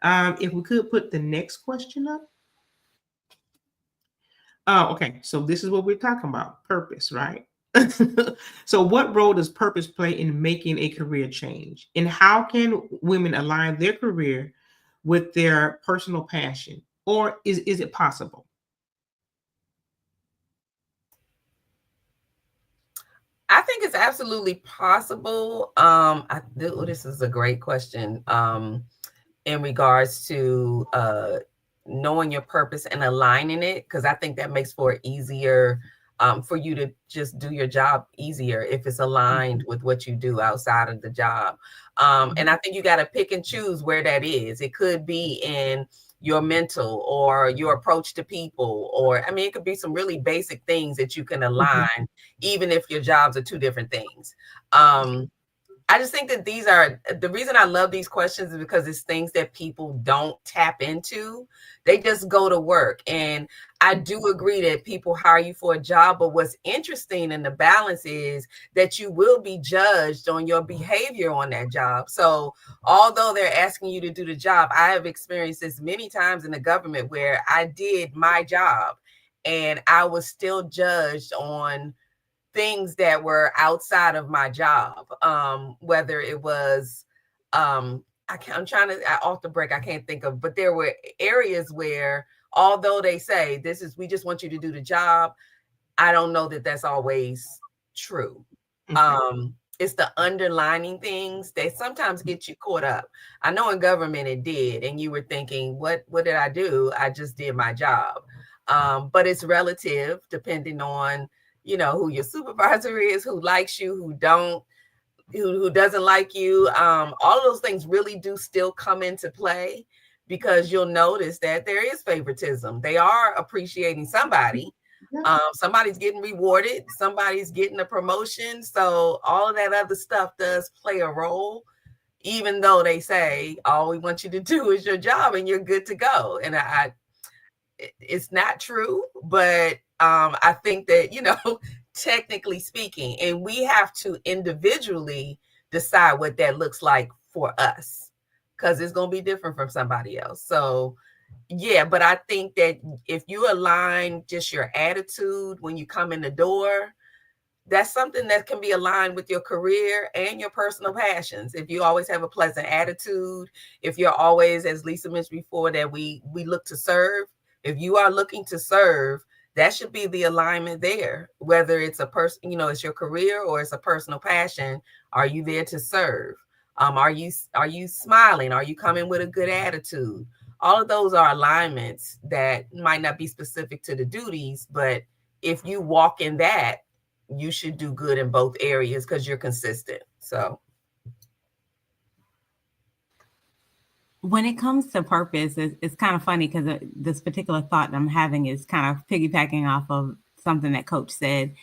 If we could put the next question up. Oh, okay. So this is what we're talking about, purpose, right? So what role does purpose play in making a career change? And how can women align their career with their personal passion? Or is it possible? I think it's absolutely possible. This is a great question in regards to knowing your purpose and aligning it, because I think that makes for easier for you to just do your job easier if it's aligned with what you do outside of the job. And I think you got to pick and choose where that is. It could be in your mental or your approach to people, or I mean, it could be some really basic things that you can align, even if your jobs are two different things. I just think that these are the reason I love these questions is because it's things that people don't tap into. They just go to work. And I do agree that people hire you for a job, but what's interesting in the balance is that you will be judged on your behavior on that job. So although they're asking you to do the job, I have experienced this many times in the government where I did my job and I was still judged on things that were outside of my job. Whether it was, I'm trying to, off the break, I can't think of, but there were areas where, although they say we just want you to do the job, I don't know that that's always true. It's the underlining things that sometimes get you caught up. I know in government it did, and you were thinking, what did I do? I just did my job. But it's relative depending on, who your supervisor is, who likes you, who doesn't like you. All of those things really do still come into play because you'll notice that there is favoritism. They are appreciating somebody. Somebody's getting rewarded, somebody's getting a promotion. So all of that other stuff does play a role, even though they say all we want you to do is your job and you're good to go. And it's not true, but I think that, technically speaking, and we have to individually decide what that looks like for us, because it's going to be different from somebody else. So yeah, but I think that if you align just your attitude when you come in the door, that's something that can be aligned with your career and your personal passions. If you always have a pleasant attitude, if you're always, as Lisa mentioned before, that we look to serve. If you are looking to serve, that should be the alignment there. Whether it's a person, it's your career or it's a personal passion. Are you there to serve? Are you smiling? Are you coming with a good attitude? All of those are alignments that might not be specific to the duties, but if you walk in that, you should do good in both areas because you're consistent. So when it comes to purpose, it's kind of funny because this particular thought I'm having is kind of piggybacking off of something that Coach said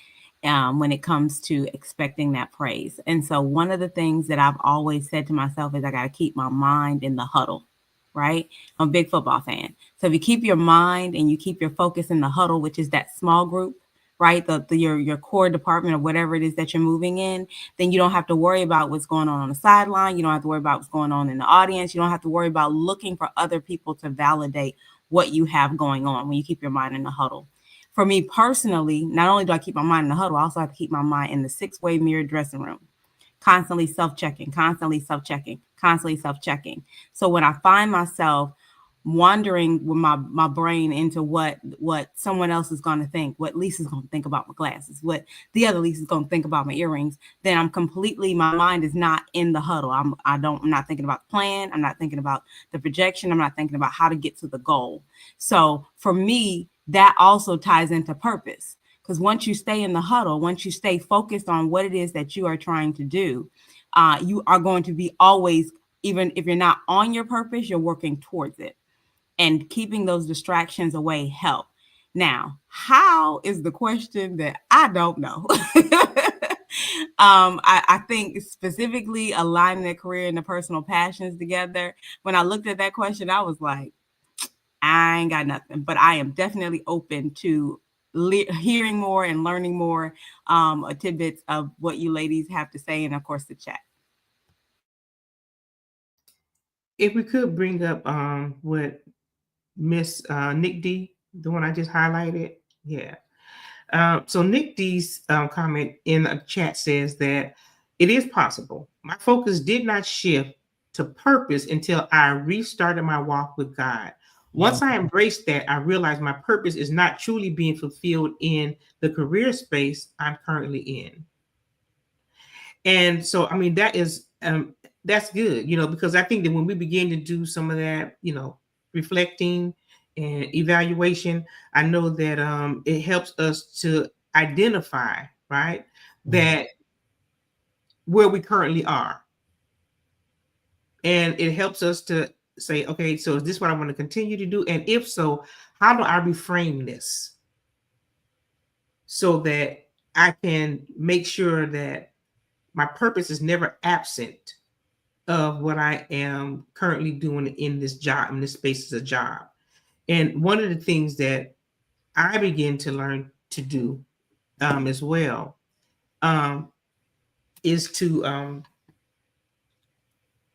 when it comes to expecting that praise. And so one of the things that I've always said to myself is I got to keep my mind in the huddle, right? I'm a big football fan. So if you keep your mind and you keep your focus in the huddle, which is that small group, right? Your core department or whatever it is that you're moving in, then you don't have to worry about what's going on the sideline. You don't have to worry about what's going on in the audience. You don't have to worry about looking for other people to validate what you have going on when you keep your mind in the huddle. For me personally, not only do I keep my mind in the huddle, I also have to keep my mind in the 6-way mirror dressing room, constantly self-checking, constantly self-checking, constantly self-checking. So when I find myself wandering with my brain into what someone else is going to think, what Lisa's going to think about my glasses, what the other Lisa's going to think about my earrings, then my mind is not in the huddle. I'm not thinking about the plan. I'm not thinking about the projection. I'm not thinking about how to get to the goal. So for me, that also ties into purpose, because once you stay in the huddle, once you stay focused on what it is that you are trying to do, you are going to be always, even if you're not on your purpose, you're working towards it. And keeping those distractions away help. Now, how is the question that I don't know. I think specifically aligning their career and the personal passions together. When I looked at that question, I was like, I ain't got nothing. But I am definitely open to hearing more and learning more tidbits of what you ladies have to say, and of course the chat. If we could bring up what Miss Nick D, the one I just highlighted. Yeah. So Nick D's comment in the chat says that it is possible. My focus did not shift to purpose until I restarted my walk with God. Once I embraced that, I realized my purpose is not truly being fulfilled in the career space I'm currently in. And so, I mean, that's good, because I think that when we begin to do some of that, reflecting and evaluation, I know that it helps us to identify, right, that where we currently are. And it helps us to say, okay, so is this what I want to continue to do? And if so, how do I reframe this so that I can make sure that my purpose is never absent of what I am currently doing in this job, in this space as a job. And one of the things that I begin to learn to do as well um, is to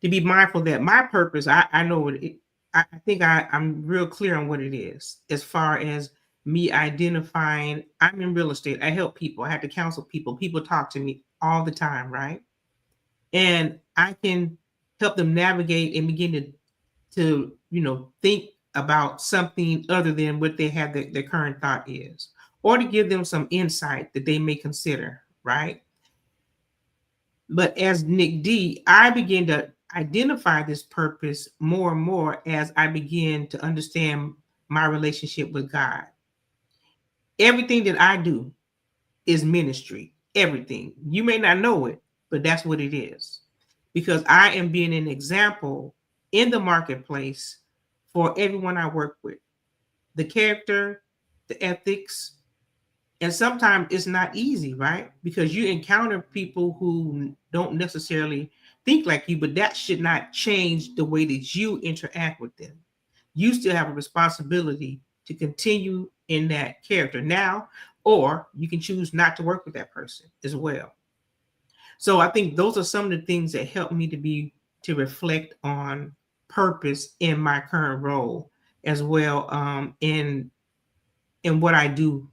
be mindful that my purpose, I know what it, I think I'm real clear on what it is as far as me identifying. I'm in real estate. I help people. I have to counsel people. People talk to me all the time, right? And I can help them navigate and begin to think about something other than what they have their current thought is, or to give them some insight that they may consider, right? But as Nick D, I begin to identify this purpose more and more as I begin to understand my relationship with God. Everything that I do is ministry. Everything. You may not know it, but that's what it is. Because I am being an example in the marketplace for everyone I work with. The character, the ethics, and sometimes it's not easy, right? Because you encounter people who don't necessarily think like you, but that should not change the way that you interact with them. You still have a responsibility to continue in that character now, or you can choose not to work with that person as well. So I think those are some of the things that help me to reflect on purpose in my current role as well, in what I do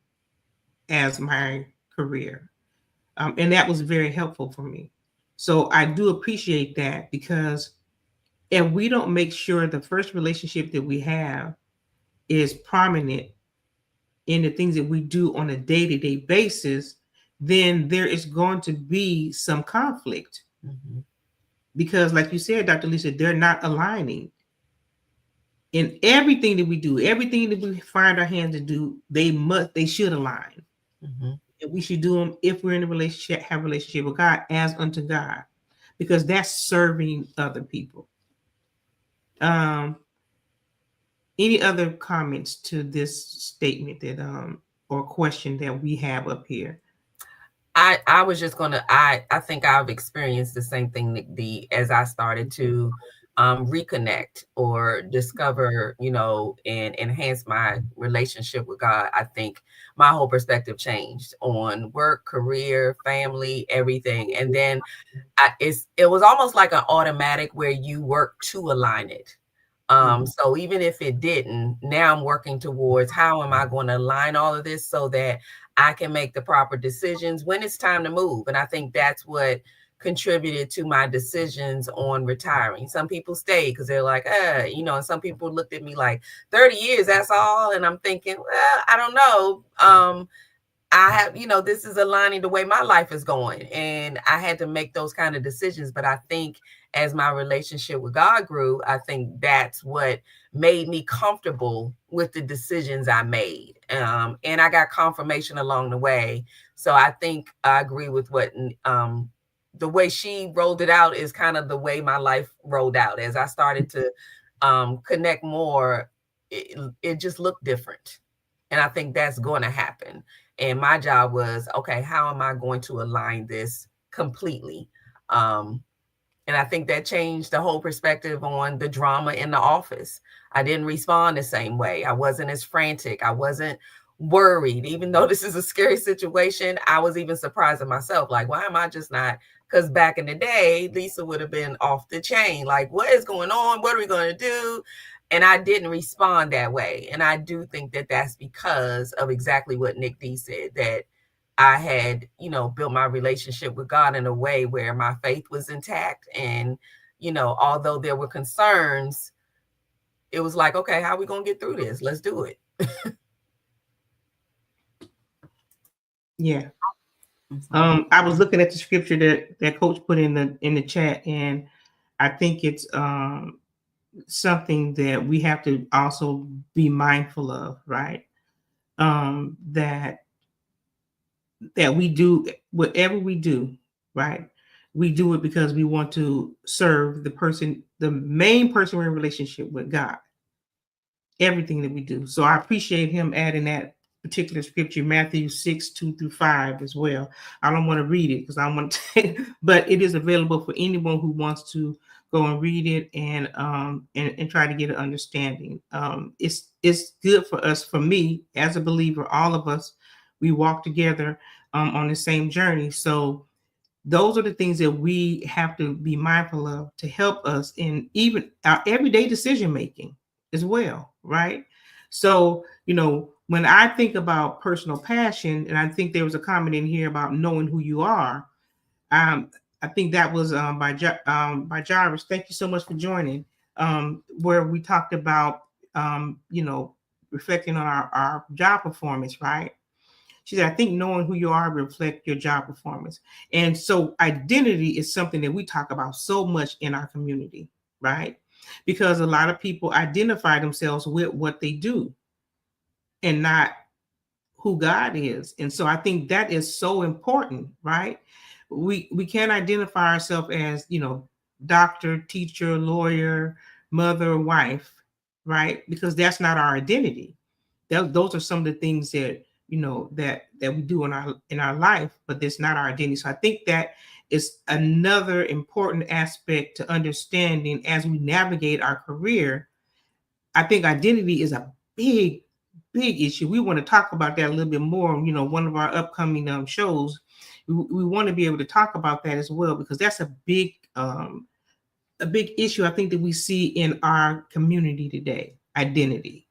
as my career. And that was very helpful for me. So I do appreciate that, because if we don't make sure the first relationship that we have is prominent in the things that we do on a day-to-day basis, then there is going to be some conflict. Mm-hmm. Because like you said, Dr. Lisa, they're not aligning. In everything that we do, everything that we find our hands to do, they should align. Mm-hmm. And we should do them if we're in a relationship, have a relationship with God, as unto God, because that's serving other people. Any other comments to this statement that or question that we have up here? I was just gonna I think I've experienced the same thing, Nick D, as I started to reconnect or discover, and enhance my relationship with God. I think my whole perspective changed on work, career, family, everything. And then it was almost like an automatic where you work to align it. So even if it didn't, now I'm working towards how am I going to align all of this so that I can make the proper decisions when it's time to move. And I think that's what contributed to my decisions on retiring. Some people stay because they're like, and some people looked at me like 30 years, that's all. And I'm thinking, well, I don't know. I have, this is aligning the way my life is going. And I had to make those kind of decisions. But I think as my relationship with God grew, I think that's what made me comfortable with the decisions I made. And I got confirmation along the way. So I think I agree with what the way she rolled it out is kind of the way my life rolled out. As I started to connect more, it just looked different. And I think that's going to happen. And my job was, okay, how am I going to align this completely? And I think that changed the whole perspective on the drama in the office. I didn't respond the same way. I wasn't as frantic. I wasn't worried. Even though this is a scary situation, I was even surprised at myself. Like, why am I just not? Because back in the day, Lisa would have been off the chain. Like, what is going on? What are we going to do? And I didn't respond that way. And I do think that that's because of exactly what Nick D said, that I had, built my relationship with God in a way where my faith was intact. And, although there were concerns, it was like, okay, how are we going to get through this? Let's do it. Yeah. I was looking at the scripture that Coach put in the chat, and I think it's something that we have to also be mindful of, right? That we do whatever we do, right? We do it because we want to serve the main person we're in relationship with, God. Everything that we do. So I appreciate him adding that particular scripture, Matthew 6:2-5 as well. I don't want to read it because I want to, but it is available for anyone who wants to go and read it and try to get an understanding. It's good for us, for me as a believer, all of us, we walk together on the same journey. So those are the things that we have to be mindful of to help us in even our everyday decision making as well, right? So, when I think about personal passion, and I think there was a comment in here about knowing who you are, um, I think that was by Jarvis. Thank you so much for joining. Where we talked about, reflecting on our job performance, right? She said, I think knowing who you are reflect your job performance. And so identity is something that we talk about so much in our community, right? Because a lot of people identify themselves with what they do and not who God is. And so I think that is so important, right? We can't identify ourselves as, doctor, teacher, lawyer, mother, wife, right? Because that's not our identity. Those are some of the things that that we do in our life, but that's not our identity. So I think that is another important aspect to understanding as we navigate our career. I think identity is a big issue. We want to talk about that a little bit more. One of our upcoming shows, we want to be able to talk about that as well, because that's a big issue I think that we see in our community today. Identity,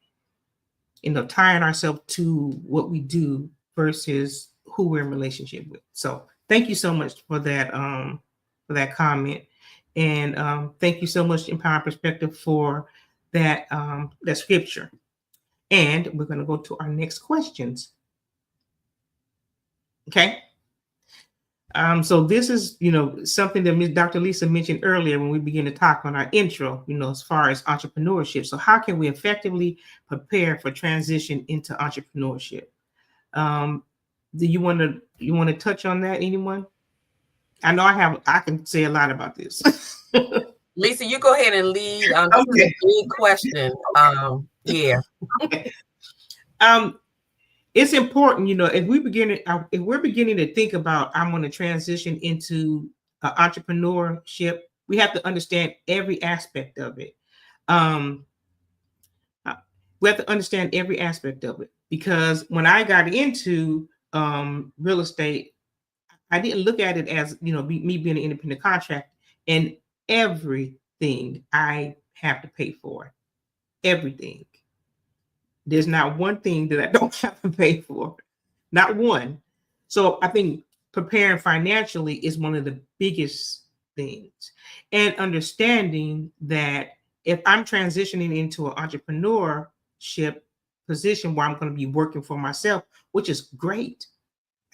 tying ourselves to what we do versus who we're in relationship with. So thank you so much for that comment, and thank you so much, Empower Perspective, for that scripture. And we're going to go to our next questions. Okay. So this is, something that Dr. Lisa mentioned earlier when we began to talk on our intro, as far as entrepreneurship. So how can we effectively prepare for transition into entrepreneurship? Do you want to touch on that, anyone? I know I can say a lot about this. Lisa, you go ahead and lead. This is a big question. Yeah. Okay. It's important, if we're beginning to think about, I'm going to transition into entrepreneurship, we have to understand every aspect of it. We have to understand every aspect of it, because when I got into real estate, I didn't look at it as, me being an independent contractor and everything I have to pay for. Everything. There's not one thing that I don't have to pay for. Not one. So I think preparing financially is one of the biggest things. And understanding that if I'm transitioning into an entrepreneurship position where I'm going to be working for myself, which is great.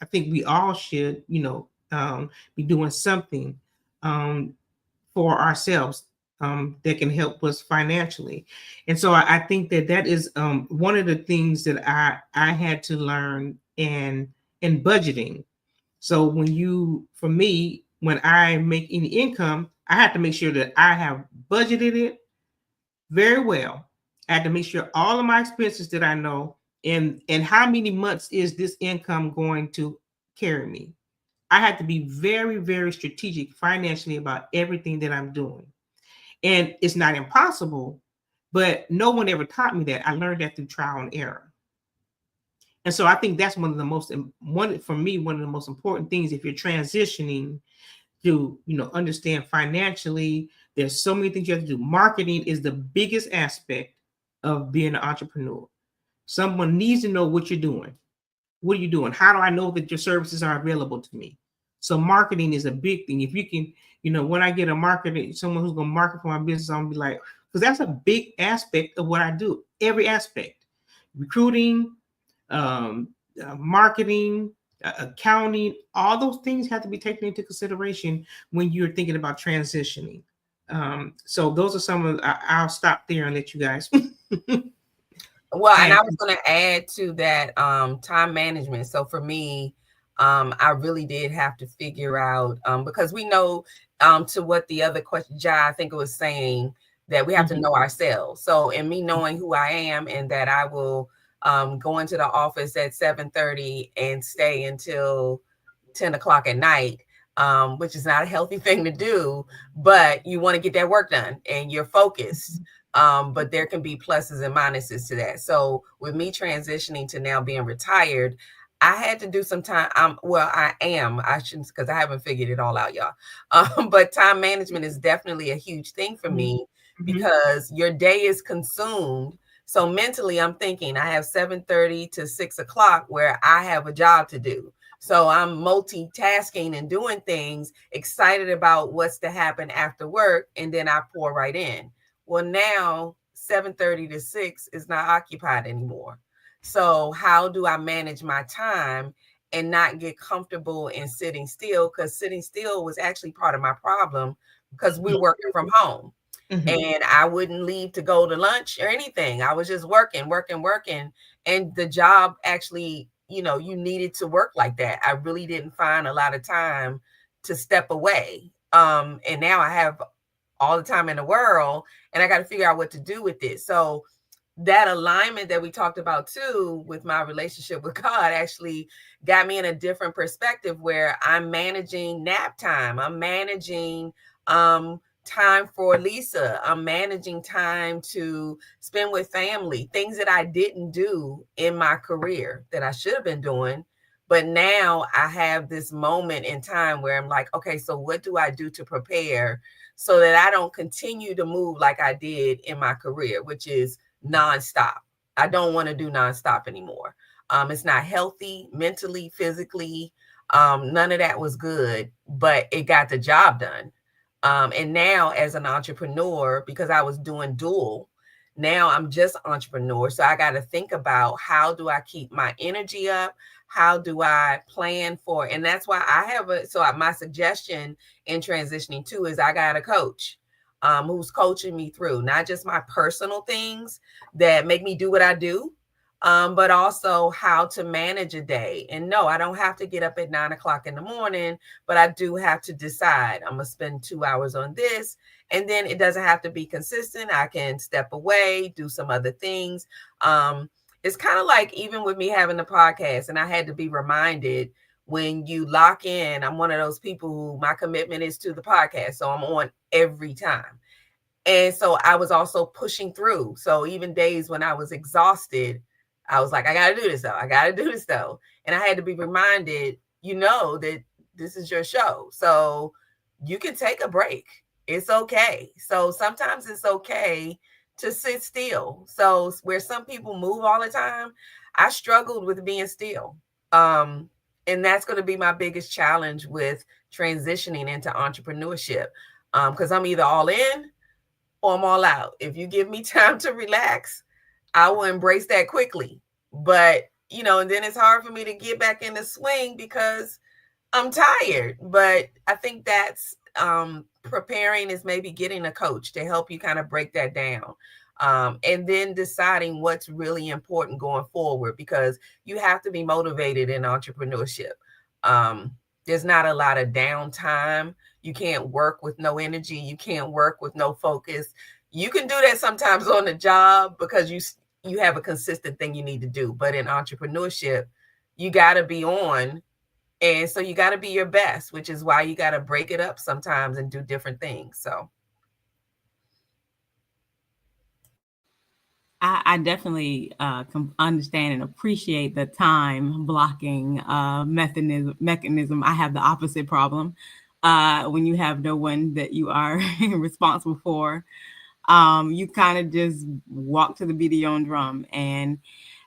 I think we all should, be doing something for ourselves that can help us financially. And so I think that is one of the things that I had to learn in budgeting. So for me, when I make any income, I have to make sure that I have budgeted it very well. I had to make sure all of my expenses that I know and how many months is this income going to carry me. I had to be very, very strategic financially about everything that I'm doing. And it's not impossible, but no one ever taught me that. I learned that through trial and error. And so I think that's one of the most important things if you're transitioning to, understand financially. There's so many things you have to do. Marketing is the biggest aspect of being an entrepreneur. Someone needs to know what you're doing. What are you doing? How do I know that your services are available to me? So marketing is a big thing. If you can, when I get a marketer, someone who's going to market for my business, I'm going to be like, because that's a big aspect of what I do. Every aspect, recruiting, marketing, accounting, all those things have to be taken into consideration when you're thinking about transitioning. So those are some of, I'll stop there and let you guys. Well, and I was going to add to that time management. So for me, I really did have to figure out, because we know to what the other question, Jai, I think it was saying that we have to know ourselves. So in me knowing who I am and that I will going to the office at 7:30 and stay until 10 o'clock at night, which is not a healthy thing to do, but you want to get that work done and you're focused. But there can be pluses and minuses to that. So with me transitioning to now being retired, I had to do some time. I shouldn't, because I haven't figured it all out, y'all. But time management is definitely a huge thing for me because your day is consumed. So mentally, I'm thinking I have 7:30 to 6 o'clock where I have a job to do. So I'm multitasking and doing things, excited about what's to happen after work, and then I pour right in. Well, now 7:30 to 6 is not occupied anymore. So how do I manage my time and not get comfortable in sitting still? Because sitting still was actually part of my problem because we're working from home. And I wouldn't leave to go to lunch or anything. I was just working, working, working. And the job actually, you needed to work like that. I really didn't find a lot of time to step away. And now I have all the time in the world and I got to figure out what to do with it. So that alignment that we talked about too with my relationship with God actually got me in a different perspective where I'm managing nap time. I'm managing time for Lisa. I'm managing time to spend with family, things that I didn't do in my career that I should have been doing. But now I have this moment in time where I'm like, okay, so what do I do to prepare so that I don't continue to move like I did in my career, which is nonstop. I don't want to do nonstop anymore. It's not healthy mentally, physically. None of that was good, but it got the job done. And now as an entrepreneur, because I was doing dual, now I'm just entrepreneur. So I got to think about how do I keep my energy up? How do I plan for? And that's why I have my suggestion in transitioning too is I got a coach who's coaching me through not just my personal things that make me do what I do, but also how to manage a day. And no, I don't have to get up at 9 o'clock in the morning, but I do have to decide I'm going to spend 2 hours on this. And then it doesn't have to be consistent. I can step away, do some other things. It's kind of like even with me having the podcast, and I had to be reminded when you lock in, I'm one of those people who my commitment is to the podcast. So I'm on every time. And so I was also pushing through. So even days when I was exhausted, I was like, I got to do this though. I got to do this though. And I had to be reminded, that this is your show. So you can take a break. It's okay. So sometimes it's okay to sit still. So where some people move all the time, I struggled with being still. And that's going to be my biggest challenge with transitioning into entrepreneurship. Because I'm either all in or I'm all out. If you give me time to relax, I will embrace that quickly. But, and then it's hard for me to get back in the swing because I'm tired. But I think that's preparing is maybe getting a coach to help you kind of break that down. And then deciding what's really important going forward, because you have to be motivated in entrepreneurship. There's not a lot of downtime. You can't work with no energy. You can't work with no focus. You can do that sometimes on the job because you have a consistent thing you need to do. But in entrepreneurship, you got to be on. And so you got to be your best, which is why you got to break it up sometimes and do different things. So I definitely understand and appreciate the time blocking mechanism. I have the opposite problem. When you have no one that you are responsible for, you kind of just walk to the beat of your own drum. And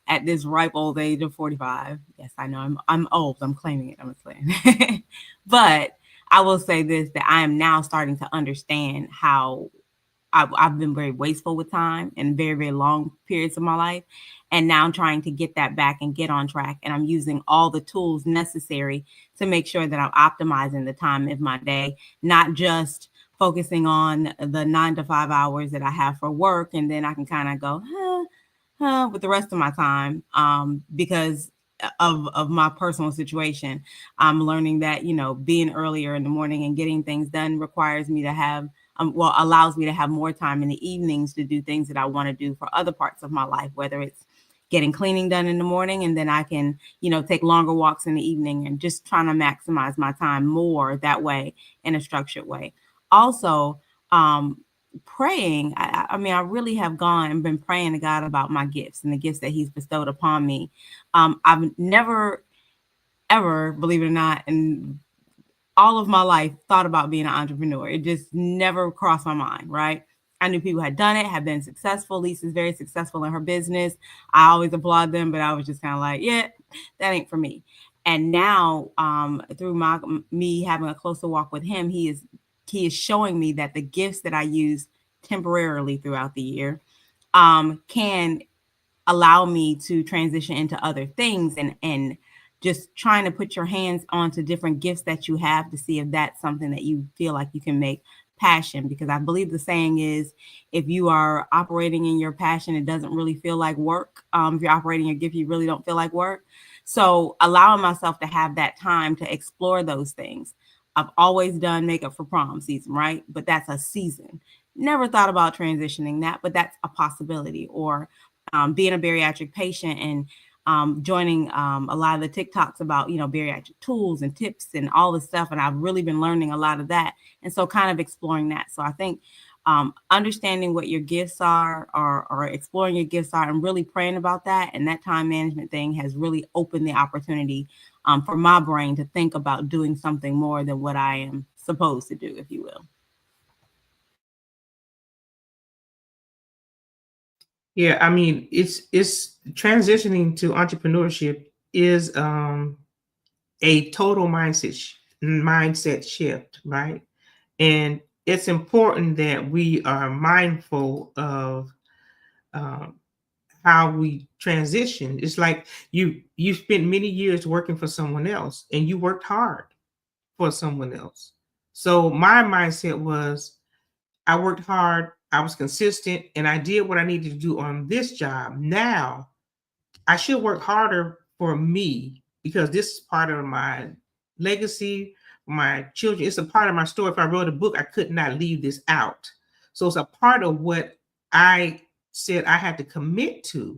at this ripe old age of 45, yes, I know I'm old. I'm claiming it. I'm saying, but I will say this: that I am now starting to understand how I've been very wasteful with time in very, very long periods of my life. And now I'm trying to get that back and get on track. And I'm using all the tools necessary to make sure that I'm optimizing the time of my day, not just focusing on the 9 to 5 hours that I have for work. And then I can kind of go, with the rest of my time, because of my personal situation. I'm learning that, being earlier in the morning and getting things done requires me to have allows me to have more time in the evenings to do things that I want to do for other parts of my life, whether it's getting cleaning done in the morning, and then I can, take longer walks in the evening, and just trying to maximize my time more that way, in a structured way. Also, praying. I mean, I really have gone and been praying to God about my gifts and the gifts that He's bestowed upon me. I've never, ever, believe it or not, in all of my life thought about being an entrepreneur. It just never crossed my mind, right? I knew people had done it, had been successful. Lisa's very successful in her business. I always applaud them, but I was just kind of like, yeah, that ain't for me. And now, through me having a closer walk with him, he is showing me that the gifts that I use temporarily throughout the year, can allow me to transition into other things, and just trying to put your hands onto different gifts that you have to see if that's something that you feel like you can make passion. Because I believe the saying is, if you are operating in your passion, it doesn't really feel like work. If you're operating your gift, you really don't feel like work. So allowing myself to have that time to explore those things. I've always done makeup for prom season, right? But that's a season. Never thought about transitioning that, but that's a possibility. Or being a bariatric patient, and joining a lot of the TikToks about, bariatric tools and tips and all this stuff. And I've really been learning a lot of that. And so kind of exploring that. So I think understanding what your gifts are, or exploring your gifts are, and really praying about that. And that time management thing has really opened the opportunity for my brain to think about doing something more than what I am supposed to do, if you will. Yeah, I mean, it's transitioning to entrepreneurship is a total mindset shift, right? And it's important that we are mindful of um, how we transition. It's like you spent many years working for someone else, and you worked hard for someone else. So my mindset was, I worked hard, I was consistent, and I did what I needed to do on this job. Now I should work harder for me, because this is part of my legacy, my children. It's a part of my story. If I wrote a book, I could not leave this out. So it's a part of what I said I had to commit to.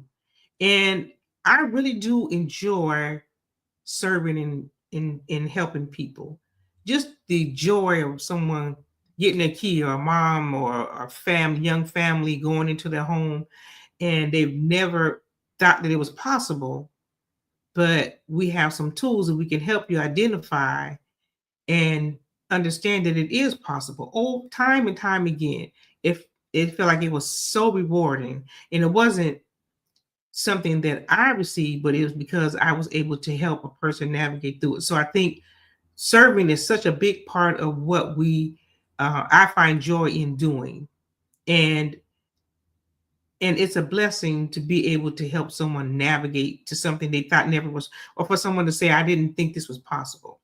And I really do enjoy serving in helping people. Just the joy of someone getting a key, or a mom or a young family going into their home, and they've never thought that it was possible, but we have some tools that we can help you identify and understand that it is possible. Oh, time and time again, if it felt like it was so rewarding, and it wasn't something that I received, but it was because I was able to help a person navigate through it. So I think serving is such a big part of what I find joy in doing. And it's a blessing to be able to help someone navigate to something they thought never was, or for someone to say, I didn't think this was possible.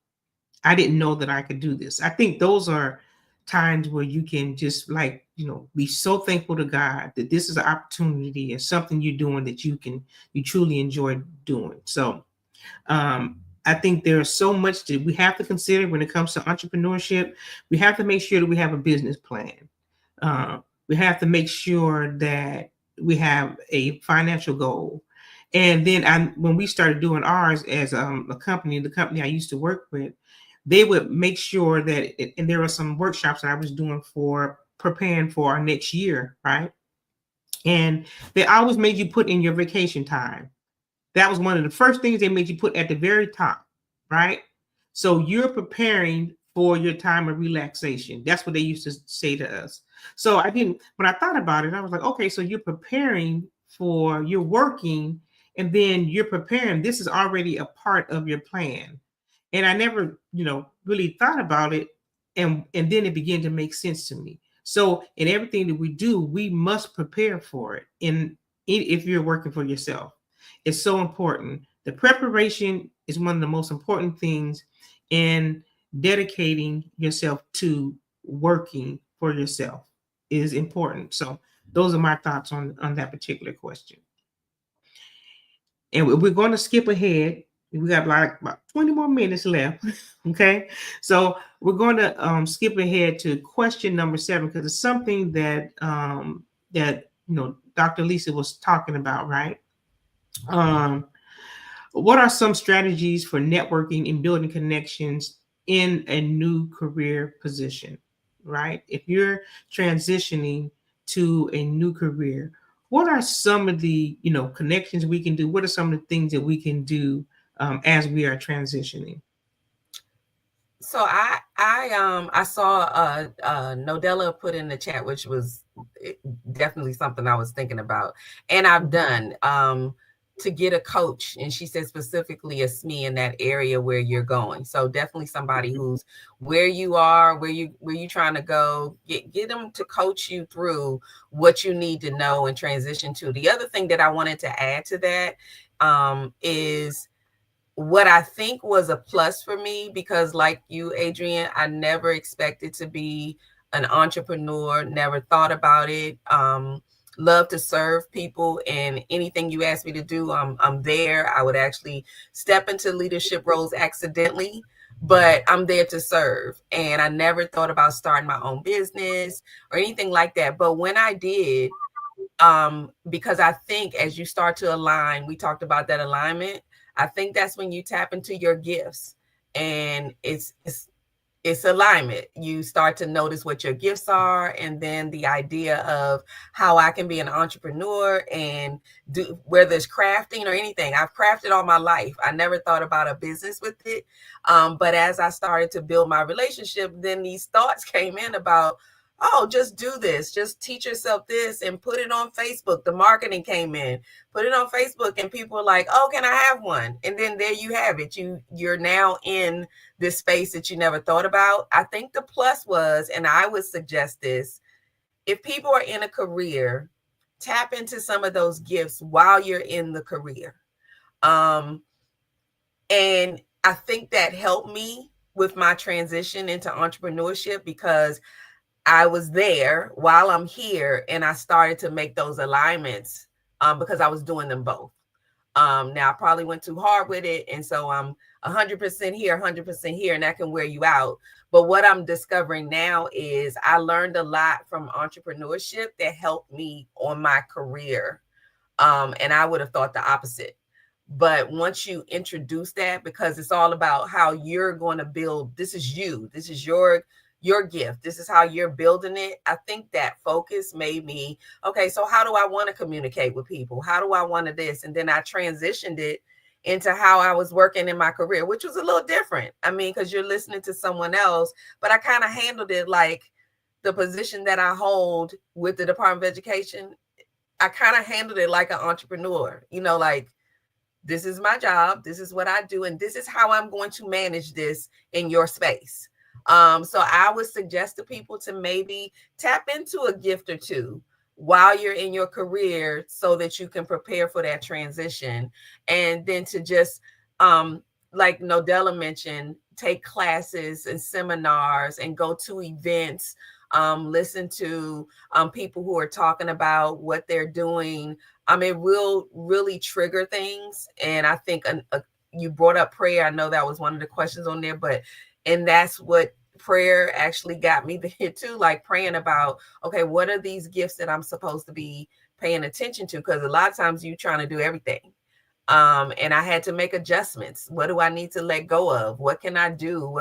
I didn't know that I could do this. I think those are times where you can just, like, be so thankful to God that this is an opportunity and something you're doing that you truly enjoy doing. So I think there's so much that we have to consider when it comes to entrepreneurship. We have to make sure that we have a business plan. Uh, we have to make sure that we have a financial goal. And then when we started doing ours as a company, the company I used to work with, they would make sure that, and there were some workshops that I was doing for preparing for our next year, right? And they always made you put in your vacation time. That was one of the first things they made you put at the very top, right? So you're preparing for your time of relaxation. That's what they used to say to us. So when I thought about it, I was like, okay, so you're preparing you're working, and then you're preparing. This is already a part of your plan. And I never, really thought about it. And then it began to make sense to me. So in everything that we do, we must prepare for it. If you're working for yourself, it's so important. The preparation is one of the most important things in dedicating yourself to working for yourself is important. So those are my thoughts on that particular question. And we're going to skip ahead. We got like about 20 more minutes left. Okay. So we're going to skip ahead to question number 7, because it's something that Dr. Lisa was talking about, right? Um, what are some strategies for networking and building connections in a new career position? Right? If you're transitioning to a new career, what are some of the connections we can do? What are some of the things that we can do as we are transitioning? So I saw Nodella put in the chat, which was definitely something I was thinking about, and I've done to get a coach, and she said specifically a SME in that area where you're going. So definitely somebody who's where you are, where you trying to go. Get them to coach you through what you need to know and transition to. The other thing that I wanted to add to that is what I think was a plus for me, because like you, Adrienne, I never expected to be an entrepreneur, never thought about it. Love to serve people, and anything you ask me to do, I'm there. I would actually step into leadership roles accidentally, but I'm there to serve. And I never thought about starting my own business or anything like that. But when I did, because I think as you start to align, we talked about that alignment. I think that's when you tap into your gifts, and it's alignment. You start to notice what your gifts are, and then the idea of how I can be an entrepreneur and do, whether it's crafting or anything. I've crafted all my life. I never thought about a business with it. But as I started to build my relationship, then these thoughts came in about, oh, just do this, just teach yourself this and put it on Facebook. The marketing came in, put it on Facebook, and people are like, oh, can I have one? And then there you have it. You're now in this space that you never thought about. I think the plus was, and I would suggest this, if people are in a career, tap into some of those gifts while you're in the career. And I think that helped me with my transition into entrepreneurship, because I was there while I'm here, and I started to make those alignments because I was doing them both. Now I probably went too hard with it, and so I'm 100% here, 100% here, and that can wear you out. But what I'm discovering now is I learned a lot from entrepreneurship that helped me on my career, and I would have thought the opposite. But once you introduce that, because it's all about how you're going to build, this is you, this is your gift, this is how you're building it. I think that focus made me, okay, so how do I want to communicate with people? How do I want to this? And then I transitioned it into how I was working in my career, which was a little different. I mean, because you're listening to someone else, but I kind of handled it like the position that I hold with the Department of Education. I kind of handled it like an entrepreneur, like, this is my job, this is what I do, and this is how I'm going to manage this in your space. So I would suggest to people to maybe tap into a gift or two while you're in your career so that you can prepare for that transition. And then to just, like Nodella mentioned, take classes and seminars and go to events, listen to people who are talking about what they're doing. It will really trigger things. And I think you brought up prayer. I know that was one of the questions on there, and that's what prayer actually got me there too, like praying about, okay, what are these gifts that I'm supposed to be paying attention to? Because a lot of times you're trying to do everything. And I had to make adjustments. What do I need to let go of? What can I do?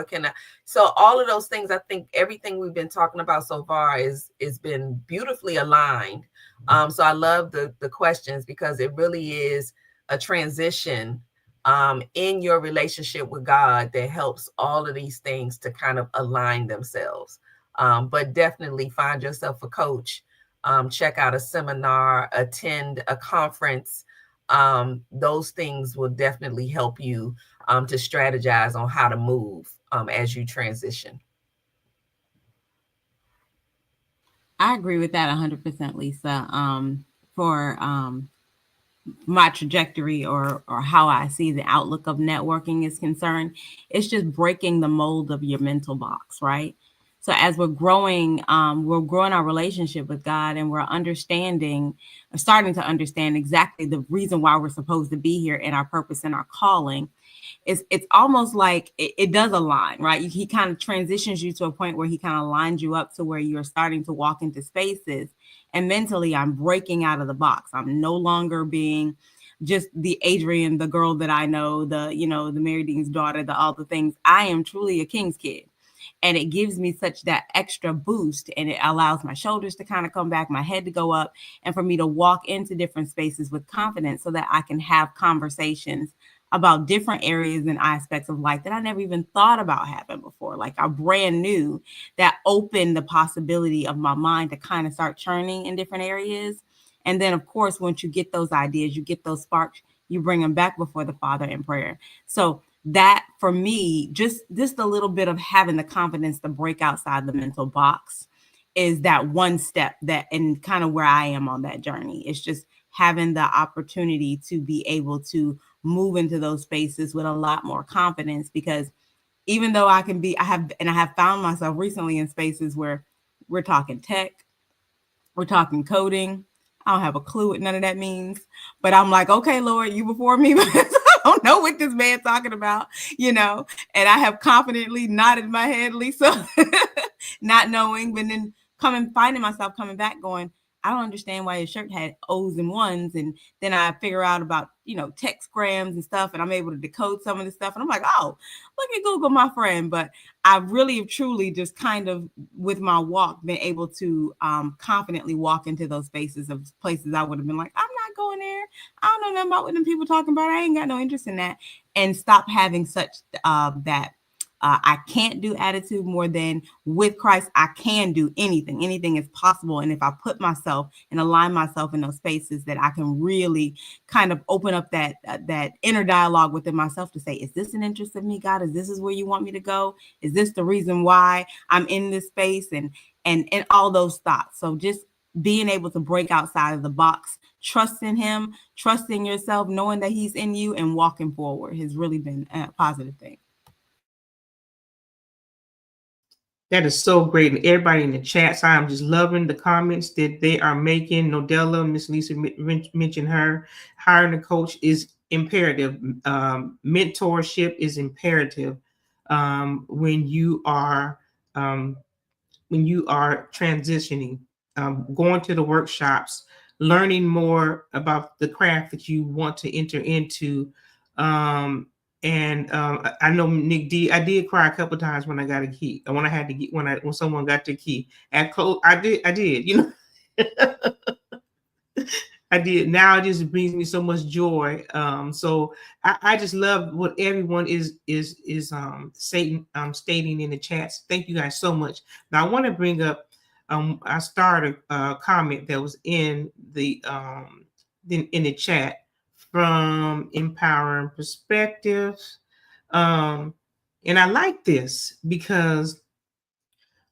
So all of those things, I think everything we've been talking about so far is been beautifully aligned. So I love the questions, because it really is a transition in your relationship with God that helps all of these things to kind of align themselves. But definitely find yourself a coach, check out a seminar, attend a conference. Those things will definitely help you to strategize on how to move as you transition. I agree with that 100%, Lisa. For my trajectory or how I see the outlook of networking is concerned, it's just breaking the mold of your mental box, right? So as we're growing our relationship with God, and we're starting to understand exactly the reason why we're supposed to be here and our purpose and our calling. It's almost like it does align, right? He kind of transitions you to a point where he kind of lines you up to where you're starting to walk into spaces, and mentally I'm breaking out of the box. I'm no longer being just the Adrian, the girl that I know, the, the Mary Dean's daughter, the all the things. I am truly a king's kid. And it gives me such that extra boost, and it allows my shoulders to kind of come back, my head to go up, and for me to walk into different spaces with confidence so that I can have conversations about different areas and aspects of life that I never even thought about having before, like are brand new, that open the possibility of my mind to kind of start churning in different areas. And then, of course, once you get those ideas, you get those sparks, you bring them back before the Father in prayer. So that for me, just a little bit of having the confidence to break outside the mental box is that one step, that and kind of where I am on that journey. It's just having the opportunity to be able to move into those spaces with a lot more confidence, because even though I have found myself recently in spaces where we're talking tech, we're talking coding. I don't have a clue what none of that means, but I'm like, okay, Lord, you before me, because I don't know what this man talking about, and I have confidently nodded my head, Lisa, not knowing, but then finding myself coming back going, I don't understand why his shirt had O's and ones. And then I figure out about, text grams and stuff, and I'm able to decode some of the stuff. And I'm like, oh, look at Google, my friend. But I really have truly just kind of with my walk been able to confidently walk into those spaces of places I would have been like, I'm not going there. I don't know nothing about what them people talking about. I ain't got no interest in that. And stop having such that I can't do attitude, more than with Christ, I can do anything. Anything is possible. And if I put myself and align myself in those spaces, that I can really kind of open up that inner dialogue within myself to say, is this an interest of me, God? Is this where you want me to go? Is this the reason why I'm in this space? And all those thoughts. So just being able to break outside of the box, trusting him, trusting yourself, knowing that he's in you, and walking forward has really been a positive thing. That is so great. And everybody in the chats, I'm just loving the comments that they are making. Nodella, Miss Lisa mentioned her. Hiring a coach is imperative. Mentorship is imperative when you are transitioning, going to the workshops, learning more about the craft that you want to enter into. I know Nick D. I did cry a couple times when I got a key. When I had to get when someone got the key at close. I did. I did. Now it just brings me so much joy. So I just love what everyone is stating in the chats. Thank you guys so much. Now I want to bring up. I started a comment that was in the chat from Empowering Perspectives. And I like this because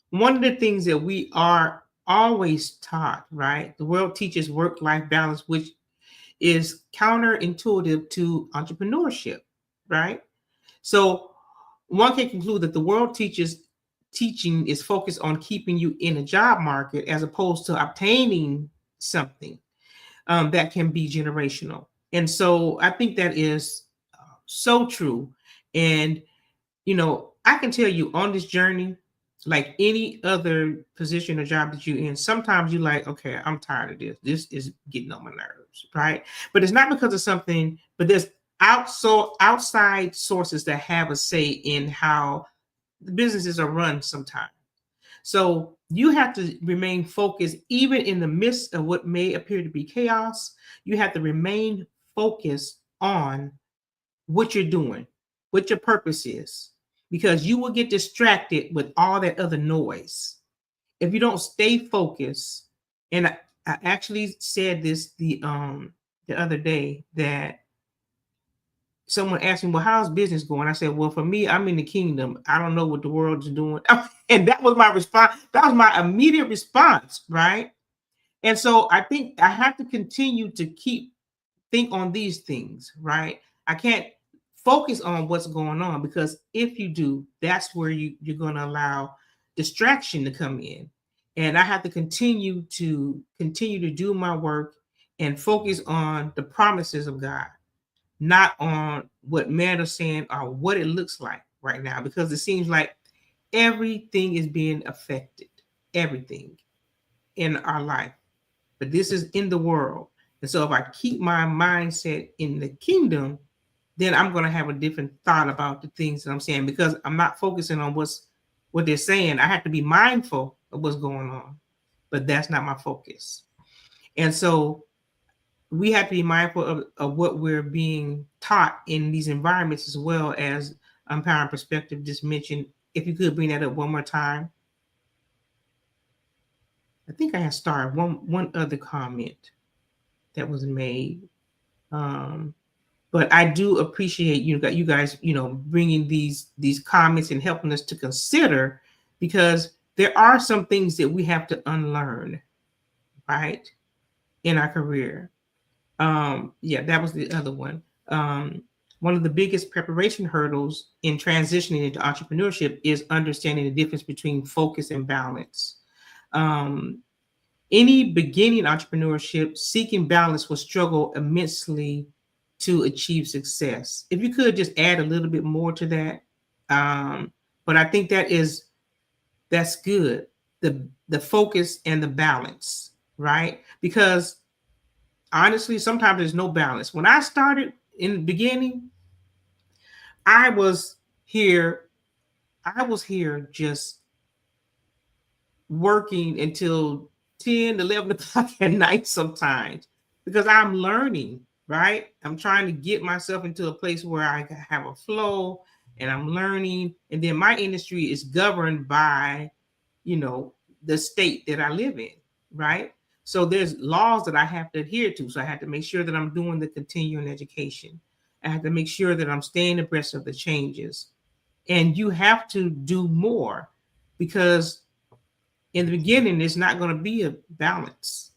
one of the things that we are always taught, right? The world teaches work-life balance, which is counterintuitive to entrepreneurship, right? So one can conclude that the world teaching is focused on keeping you in a job market as opposed to obtaining something that can be generational. And so I think that is so true. And, I can tell you on this journey, like any other position or job that you're in, sometimes you're like, okay, I'm tired of this. This is getting on my nerves, right? But it's not because of something, but there's outside sources that have a say in how the businesses are run sometimes. So you have to remain focused, even in the midst of what may appear to be chaos. You have to remain focused on what you're doing, what your purpose is, because you will get distracted with all that other noise if you don't stay focused. And I actually said this the other day, that someone asked me, well, how's business going? I said, well, for me, I'm in the kingdom. I don't know what the world is doing. And that was my response. That was my immediate response, right? And so I think I have to continue to think on these things, right? I can't focus on what's going on, because if you do, that's where you're going to allow distraction to come in. And I have to continue to do my work and focus on the promises of God, not on what man is saying or what it looks like right now, because it seems like everything is being affected, everything in our life. But this is in the world. And so if I keep my mindset in the kingdom, then I'm going to have a different thought about the things that I'm saying, because I'm not focusing on what they're saying. I have to be mindful of what's going on, but that's not my focus. And so we have to be mindful of what we're being taught in these environments, as well as Power and Perspective just mentioned. If you could bring that up one more time. I think I have started one other comment that was made. Um, but I do appreciate you guys, bringing these comments and helping us to consider, because there are some things that we have to unlearn, right, in our career. Yeah, that was the other one. One of the biggest preparation hurdles in transitioning into entrepreneurship is understanding the difference between focus and balance. Um, any beginning entrepreneurship seeking balance will struggle immensely to achieve success. If you could just add a little bit more to that, but I think that's good. The focus and the balance, right? Because honestly, sometimes there's no balance. When I started in the beginning, I was here. I was here just working until 10, 11 o'clock at night sometimes, because I'm learning, right? I'm trying to get myself into a place where I have a flow and I'm learning. And then my industry is governed by, the state that I live in, right? So there's laws that I have to adhere to. So I have to make sure that I'm doing the continuing education. I have to make sure that I'm staying abreast of the changes. And you have to do more, because in the beginning, it's not going to be a balance.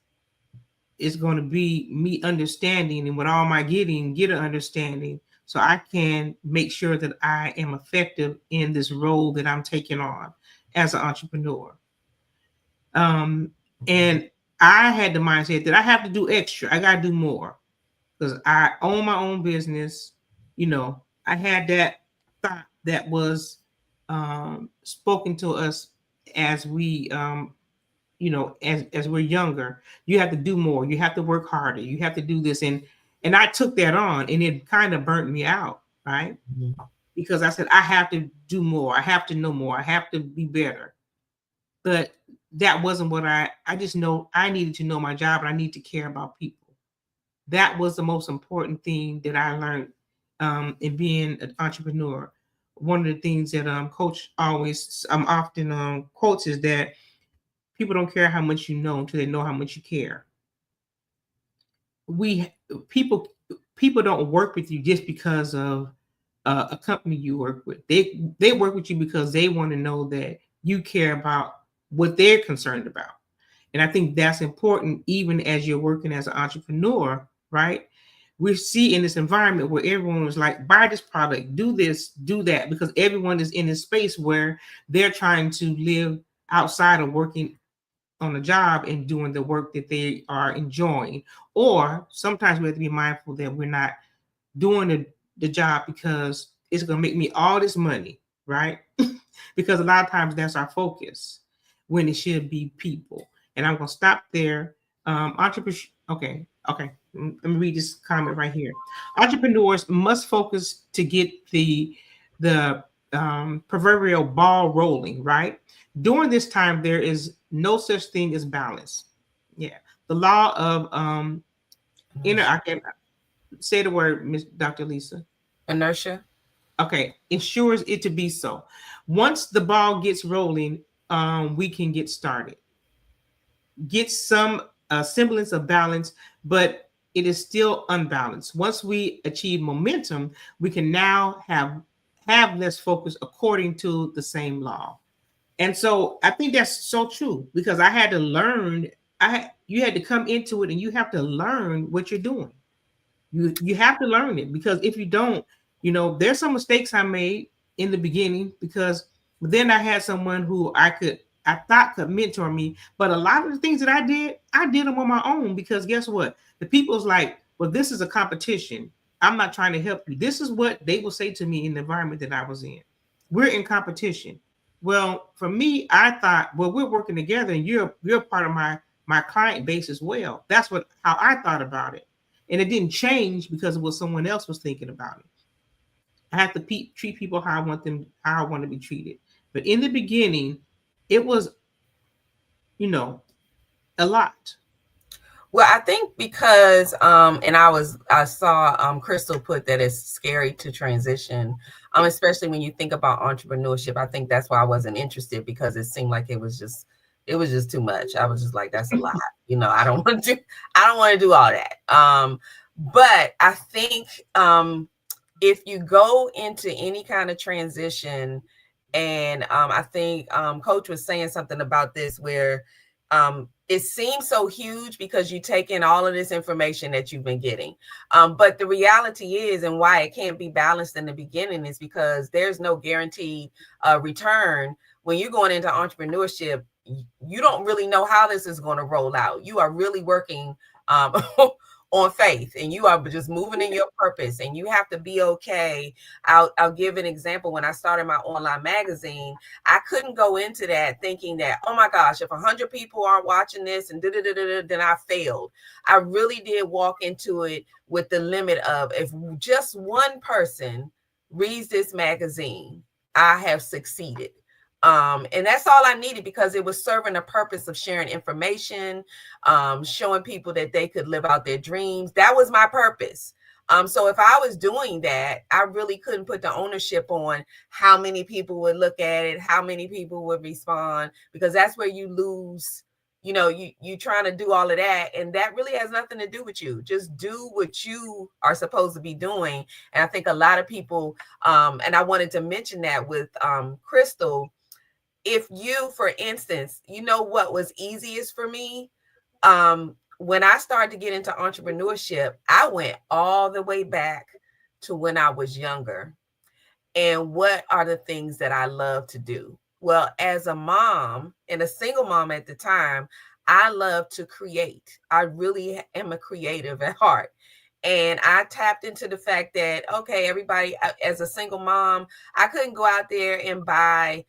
It's going to be me understanding, and with all my getting, get an understanding, so I can make sure that I am effective in this role that I'm taking on as an entrepreneur. And I had the mindset that I have to do extra. I got to do more, because I own my own business. I had that thought that was spoken to us as we as we're younger. You have to do more, you have to work harder, you have to do this. And I took that on, and it kind of burnt me out, right? Mm-hmm. Because I said I have to do more, I have to know more, I have to be better. But that wasn't what I just know I needed to know my job, and I need to care about people. That was the most important thing that I learned in being an entrepreneur. One of the things that coach always often quotes is that people don't care how much you know until they know how much you care. People don't work with you just because of a company you work with. They work with you because they want to know that you care about what they're concerned about. And I think that's important, even as you're working as an entrepreneur, right? We see in this environment where everyone was like, buy this product, do this, do that, because everyone is in a space where they're trying to live outside of working on a job and doing the work that they are enjoying. Or sometimes we have to be mindful that we're not doing the job because it's going to make me all this money, right? Because a lot of times that's our focus, when it should be people. And I'm going to stop there. Okay. Let me read this comment right here. Entrepreneurs must focus to get the proverbial ball rolling, right? During this time, there is no such thing as balance. Yeah. The law of I can say the word, Miss Dr. Lisa. Inertia. Okay. Ensures it to be so. Once the ball gets rolling, we can get started. Get some semblance of balance, but it is still unbalanced. Once we achieve momentum, we can now have less focus according to the same law. And so I think that's so true, because I had to learn. You had to come into it, and you have to learn what you're doing. You have to learn it, because if you don't, there's some mistakes I made in the beginning, because then I had someone who I thought could mentor me. But a lot of the things that I did them on my own, because guess what? The people's like, well, this is a competition. I'm not trying to help you. This is what they will say to me in the environment that I was in. We're in competition. Well, for me, I thought, well, we're working together, and you're part of my client base as well. That's what how I thought about it. And it didn't change because of what someone else was thinking about it. I have to treat people how I want to be treated. But in the beginning, it was, you know, a lot. Well, I think because and I saw Crystal put that it's scary to transition. Especially when you think about entrepreneurship. I think that's why I wasn't interested, because it seemed like it was just too much. I was just like, that's a lot. I don't want to do all that. But I think if you go into any kind of transition, and I think Coach was saying something about this, where it seems so huge because you take in all of this information that you've been getting. But the reality is, and why it can't be balanced in the beginning, is because there's no guaranteed return. When you're going into entrepreneurship, you don't really know how this is going to roll out. You are really working on faith, and you are just moving in your purpose, and you have to be okay. I'll give an example. When I started my online magazine, I couldn't go into that thinking that, oh my gosh, if 100 people aren't watching this and then I failed. I really did walk into it with the limit of, if just one person reads this magazine, I have succeeded. And that's all I needed, because it was serving a purpose of sharing information, showing people that they could live out their dreams. That was my purpose. So if I was doing that, I really couldn't put the ownership on how many people would look at it, how many people would respond, because that's where you lose. You trying to do all of that, and that really has nothing to do with you. Just do what you are supposed to be doing. And I think a lot of people, and I wanted to mention that with Crystal. If you, for instance, what was easiest for me, when I started to get into entrepreneurship, I went all the way back to when I was younger. And what are the things that I love to do? Well, as a mom, and a single mom at the time, I love to create. I really am a creative at heart. And I tapped into the fact that, okay, everybody, as a single mom, I couldn't go out there and buy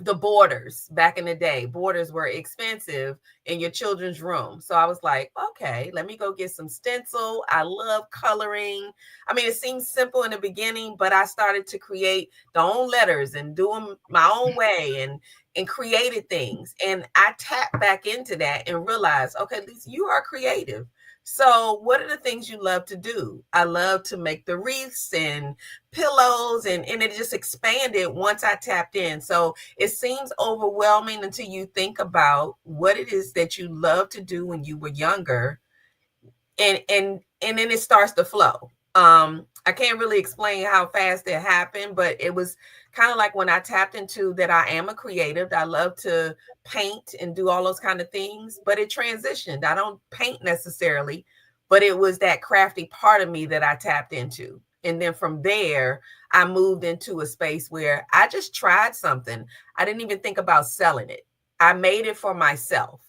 the borders. Back in the day, borders were expensive in your children's room. So I was like, okay, let me go get some stencil. I love coloring. I mean, it seems simple in the beginning, but I started to create the own letters and do them my own way, and created things. And I tapped back into that and realized, okay, Lisa, you are creative. So what are the things you love to do? I love to make the wreaths and pillows, and it just expanded once I tapped in. So it seems overwhelming until you think about what it is that you love to do when you were younger, and then it starts to flow. I can't really explain how fast it happened, but it was kind of like when I tapped into that I am a creative. I love to paint and do all those kind of things, but it transitioned. I don't paint necessarily, but it was that crafty part of me that I tapped into. And then from there, I moved into a space where I just tried something. I didn't even think about selling it. I made it for myself.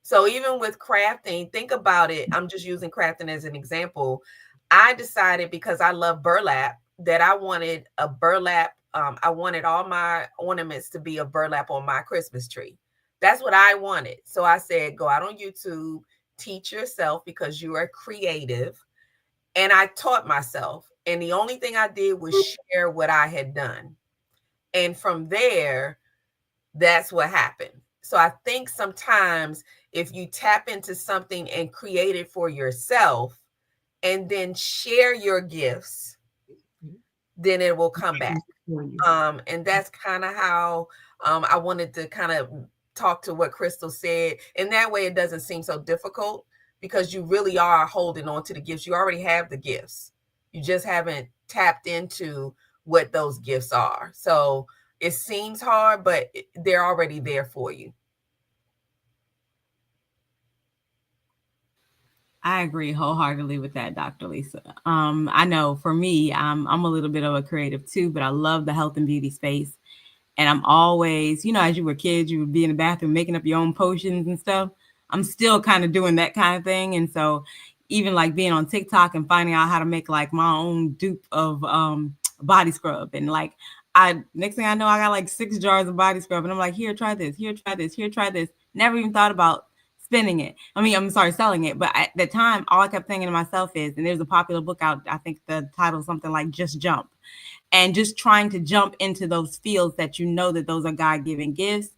So even with crafting, think about it. I'm just using crafting as an example. I decided, because I love burlap, that I wanted a burlap. I wanted all my ornaments to be a burlap on my Christmas tree. That's what I wanted. So I said, go out on YouTube, teach yourself, because you are creative. And I taught myself. And the only thing I did was share what I had done. And from there, that's what happened. So I think sometimes if you tap into something and create it for yourself, and then share your gifts, then it will come back. And that's kind of how I wanted to kind of talk to what Crystal said. And that way it doesn't seem so difficult, because you really are holding on to the gifts. You already have the gifts. You just haven't tapped into what those gifts are. So it seems hard, but they're already there for you. I agree wholeheartedly with that, Dr. Lisa. I know for me, I'm a little bit of a creative too, but I love the health and beauty space. And I'm always, as you were kids, you would be in the bathroom making up your own potions and stuff. I'm still kind of doing that kind of thing. And so even like being on TikTok and finding out how to make like my own dupe of body scrub. And like next thing I know, I got like 6 jars of body scrub. And I'm like, here, try this, here, try this, here, try this. Never even thought about spending it. I mean, I'm sorry, selling it. But at the time, all I kept thinking to myself is, and there's a popular book out, I think the title is something like Just Jump. And just trying to jump into those fields that you know that those are God-given gifts.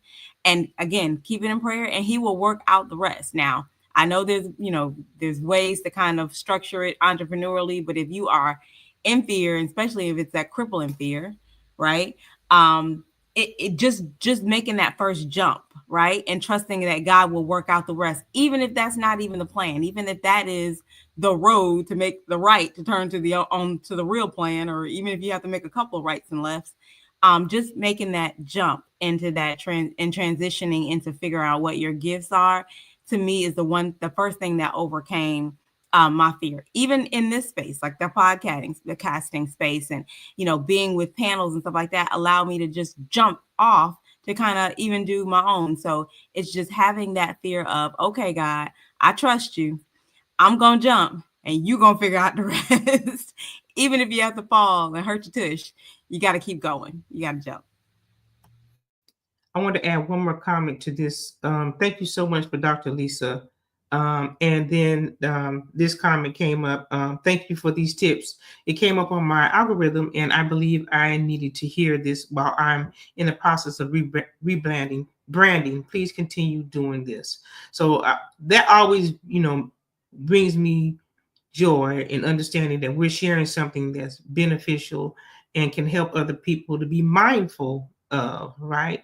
And again, keep it in prayer and he will work out the rest. Now, I know there's ways to kind of structure it entrepreneurially, but if you are in fear, and especially if it's that crippling fear, right? It just making that first jump, right? And trusting that God will work out the rest, even if that's not even the plan, even if that is the road to make the right to turn to the real plan, or even if you have to make a couple of rights and lefts, just making that jump into that transitioning into figuring out what your gifts are, to me is the first thing that overcame my fear, even in this space, like the casting space, and being with panels and stuff like that, allow me to just jump off to kind of even do my own. So it's just having that fear of, okay, God, I trust you. I'm gonna jump, and you gonna figure out the rest. Even if you have to fall and hurt your tush, you got to keep going. You got to jump. I want to add one more comment to this. Thank you so much for Dr. Lisa. And then this comment came up. Thank you for these tips. It came up on my algorithm, and I believe I needed to hear this while I'm in the process of branding. Please continue doing this. So that always, brings me joy in understanding that we're sharing something that's beneficial and can help other people to be mindful of, right?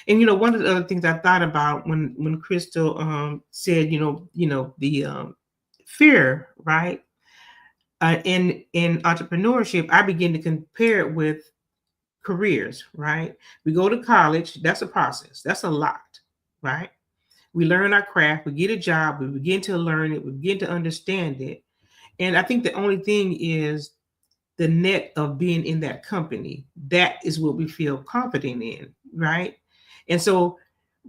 And one of the other things I thought about when Crystal said, the fear, right? In entrepreneurship, I begin to compare it with careers, right? We go to college, that's a process, that's a lot, right? We learn our craft, we get a job, we begin to learn it, we begin to understand it. And I think the only thing is the net of being in that company. That is what we feel confident in, right? And so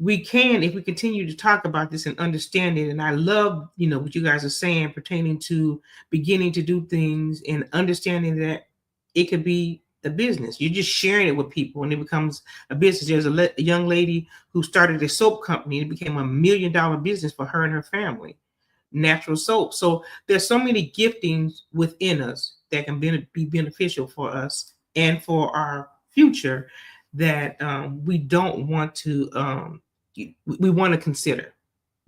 we can, if we continue to talk about this and understand it, and I love, what you guys are saying pertaining to beginning to do things and understanding that it could be a business. You're just sharing it with people and it becomes a business. There's a young lady who started a soap company. It became $1 million business for her and her family, natural soap. So there's so many giftings within us that can be beneficial for us and for our future that we don't want to we want to consider.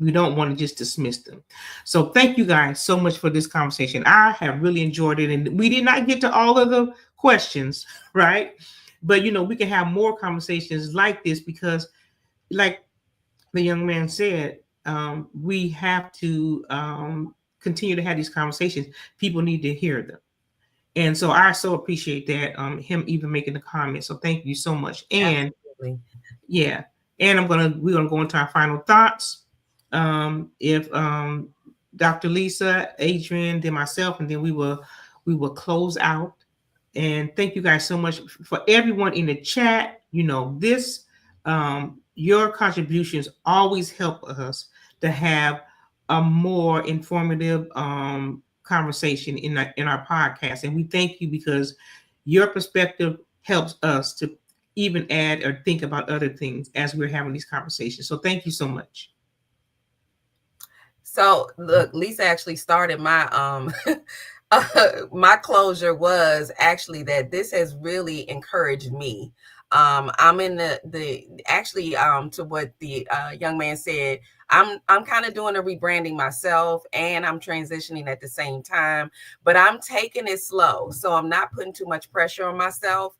We don't want to just dismiss them. So thank you guys so much for this conversation. I have really enjoyed it, and we did not get to all of the questions, right? But we can have more conversations like this because, like the young man said, we have to continue to have these conversations. People need to hear them. And so I so appreciate that, him even making the comment. So thank you so much. And Absolutely. yeah, and we're gonna go into our final thoughts. If Dr. Lisa, Adrian, then myself, and then we will close out. And thank you guys so much for everyone in the chat. This your contributions always help us to have a more informative conversation in our podcast. And we thank you because your perspective helps us to even add or think about other things as we're having these conversations. So thank you so much. So look, Lisa actually started my my closure was actually that this has really encouraged me. I'm in the actually to what the young man said. I'm kind of doing a rebranding myself, and I'm transitioning at the same time, but I'm taking it slow, so I'm not putting too much pressure on myself.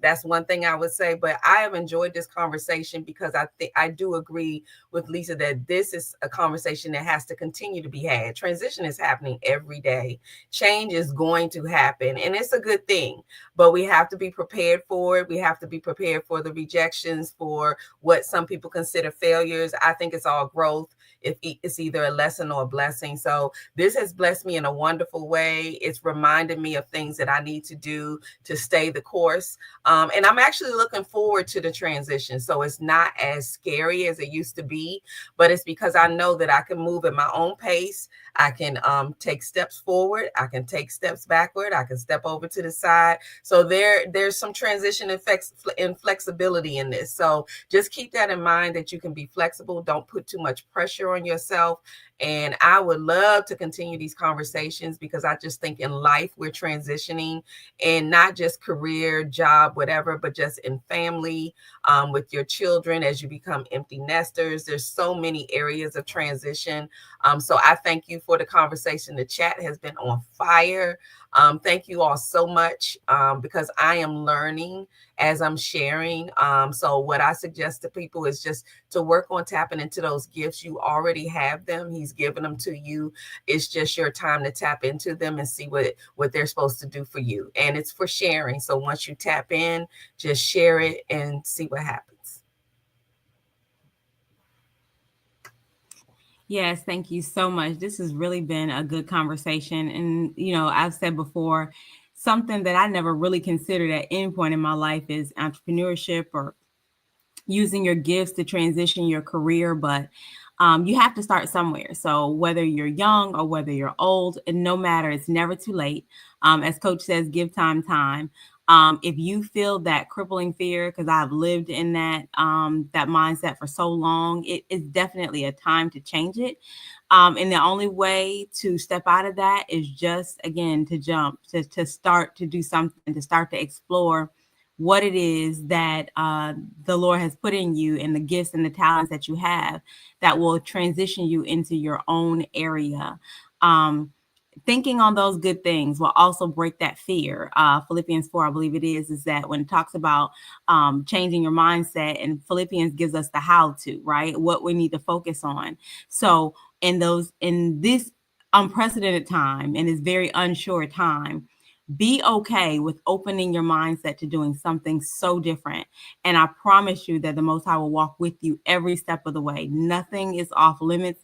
That's one thing I would say, but I have enjoyed this conversation because I think I do agree with Lisa that this is a conversation that has to continue to be had. Transition is happening every day. Change is going to happen, and it's a good thing, but we have to be prepared for it. We have to be prepared for the rejections, for what some people consider failures. I think it's all growth. it's either a lesson or a blessing. So this has blessed me in a wonderful way. It's reminded me of things that I need to do to stay the course. And I'm actually looking forward to the transition. So it's not as scary as it used to be, but it's because I know that I can move at my own pace. I can take steps forward. I can take steps backward. I can step over to the side. So there's some transition effects and flexibility in this. So just keep that in mind, that you can be flexible. Don't put too much pressure on yourself. And I would love to continue these conversations, because I just think in life we're transitioning, and not just career, job, whatever, but just in family, with your children as you become empty nesters. There's so many areas of transition. So I thank you for the conversation. The chat has been on fire. Thank you all so much, because I am learning as I'm sharing. So what I suggest to people is just to work on tapping into those gifts. You already have them. He's given them to you. It's just your time to tap into them and see what they're supposed to do for you. And it's for sharing. So once you tap in, just share it and see what happens. Yes, thank you so much. This has really been a good conversation. And, I've said before, something that I never really considered at any point in my life is entrepreneurship, or using your gifts to transition your career. But you have to start somewhere. So whether you're young or whether you're old, and no matter, it's never too late. As Coach says, give time. If you feel that crippling fear, because I've lived in that mindset for so long, it is definitely a time to change it. And the only way to step out of that is just, again, to jump, to start to do something, to start to explore what it is that the Lord has put in you, and the gifts and the talents that you have that will transition you into your own area. Thinking on those good things will also break that fear. Philippians 4, I believe it is that when it talks about changing your mindset, and Philippians gives us the how to, right? What we need to focus on. So in this unprecedented time, and this very unsure time, be okay with opening your mindset to doing something so different. And I promise you that the Most High will walk with you every step of the way. Nothing is off limits.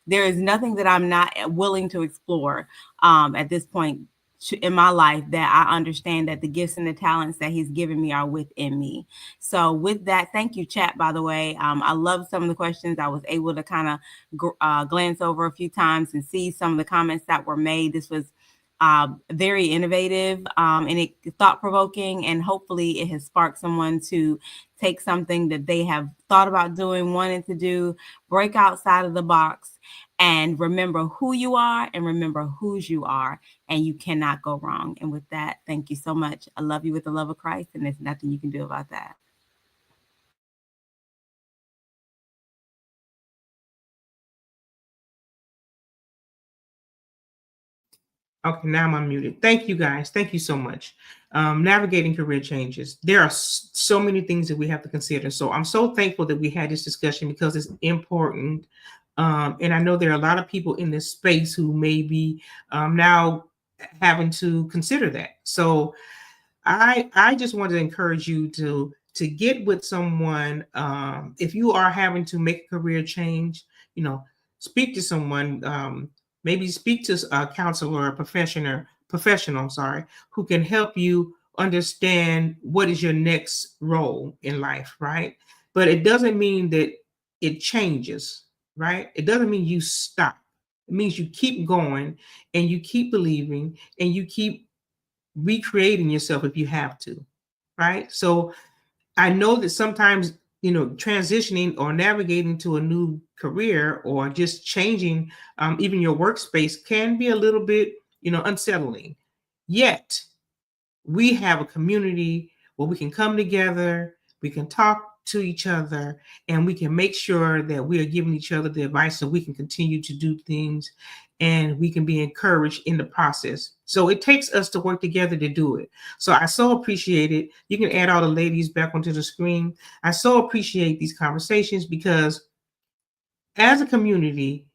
There is nothing that I'm not willing to explore at this point in my life, that I understand that the gifts and the talents that he's given me are within me. So with that, thank you, chat, by the way. I love some of the questions. I was able to kind of glance over a few times and see some of the comments that were made. This was very innovative, and it thought-provoking, and hopefully it has sparked someone to take something that they have thought about doing, wanted to do, break outside of the box, and remember who you are and remember whose you are, and you cannot go wrong. And with that, thank you so much. I love you with the love of Christ, and there's nothing you can do about that. Okay, now I'm unmuted. Thank you, guys. Thank you so much. Navigating career changes. There are so many things that we have to consider. So I'm so thankful that we had this discussion, because it's important. And I know there are a lot of people in this space who may be now having to consider that. So I just want to encourage you to get with someone. If you are having to make a career change, speak to someone. Maybe speak to a counselor or a professional, sorry, who can help you understand what is your next role in life, right? But it doesn't mean that it changes, right? It doesn't mean you stop. It means you keep going, and you keep believing, and you keep recreating yourself if you have to, right? So I know that sometimes, transitioning or navigating to a new career, or just changing even your workspace, can be a little bit, unsettling. Yet we have a community where we can come together, we can talk to each other, and we can make sure that we are giving each other the advice, so we can continue to do things, and we can be encouraged in the process. So it takes us to work together to do it. So I so appreciate it. You can add all the ladies back onto the screen. I so appreciate these conversations, because as a community,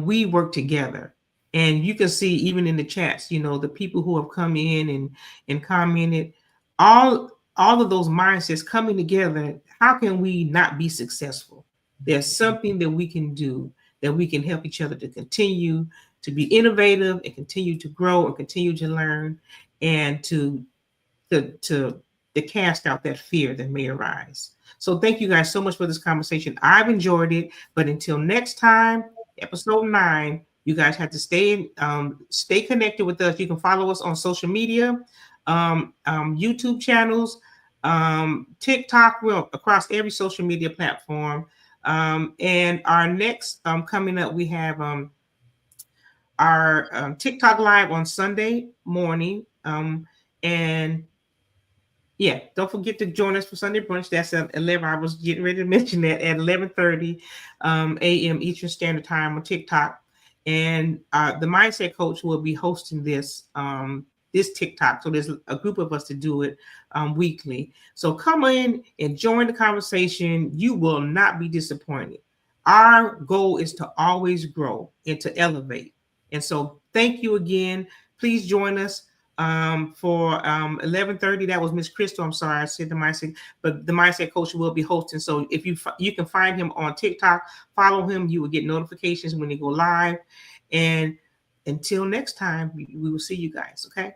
we work together. And you can see even in the chats, the people who have come in and commented, all of those mindsets coming together. How can we not be successful, There's something that we can do, that we can help each other to continue to be innovative and continue to grow and continue to learn, and to cast out that fear that may arise. So thank you guys so much for this conversation. I've enjoyed it, but until next time, episode 9, you guys have to stay connected with us. You can follow us on social media, YouTube channels, TikTok. We're across every social media platform. And our next coming up, we have our TikTok live on Sunday morning. And yeah, don't forget to join us for Sunday brunch. That's at 11. I was getting ready to mention that, at 11:30 a.m. Eastern Standard Time on TikTok. And the Mindset Coach will be hosting this TikTok. So there's a group of us to do it weekly. So come in and join the conversation. You will not be disappointed. Our goal is to always grow and to elevate. And so thank you again. Please join us for 11:30. That was Miss Crystal. I'm sorry, I said the mindset, but the Mindset Coach will be hosting. So if you can find him on TikTok, follow him. You will get notifications when they go live. And until next time, we will see you guys. Okay.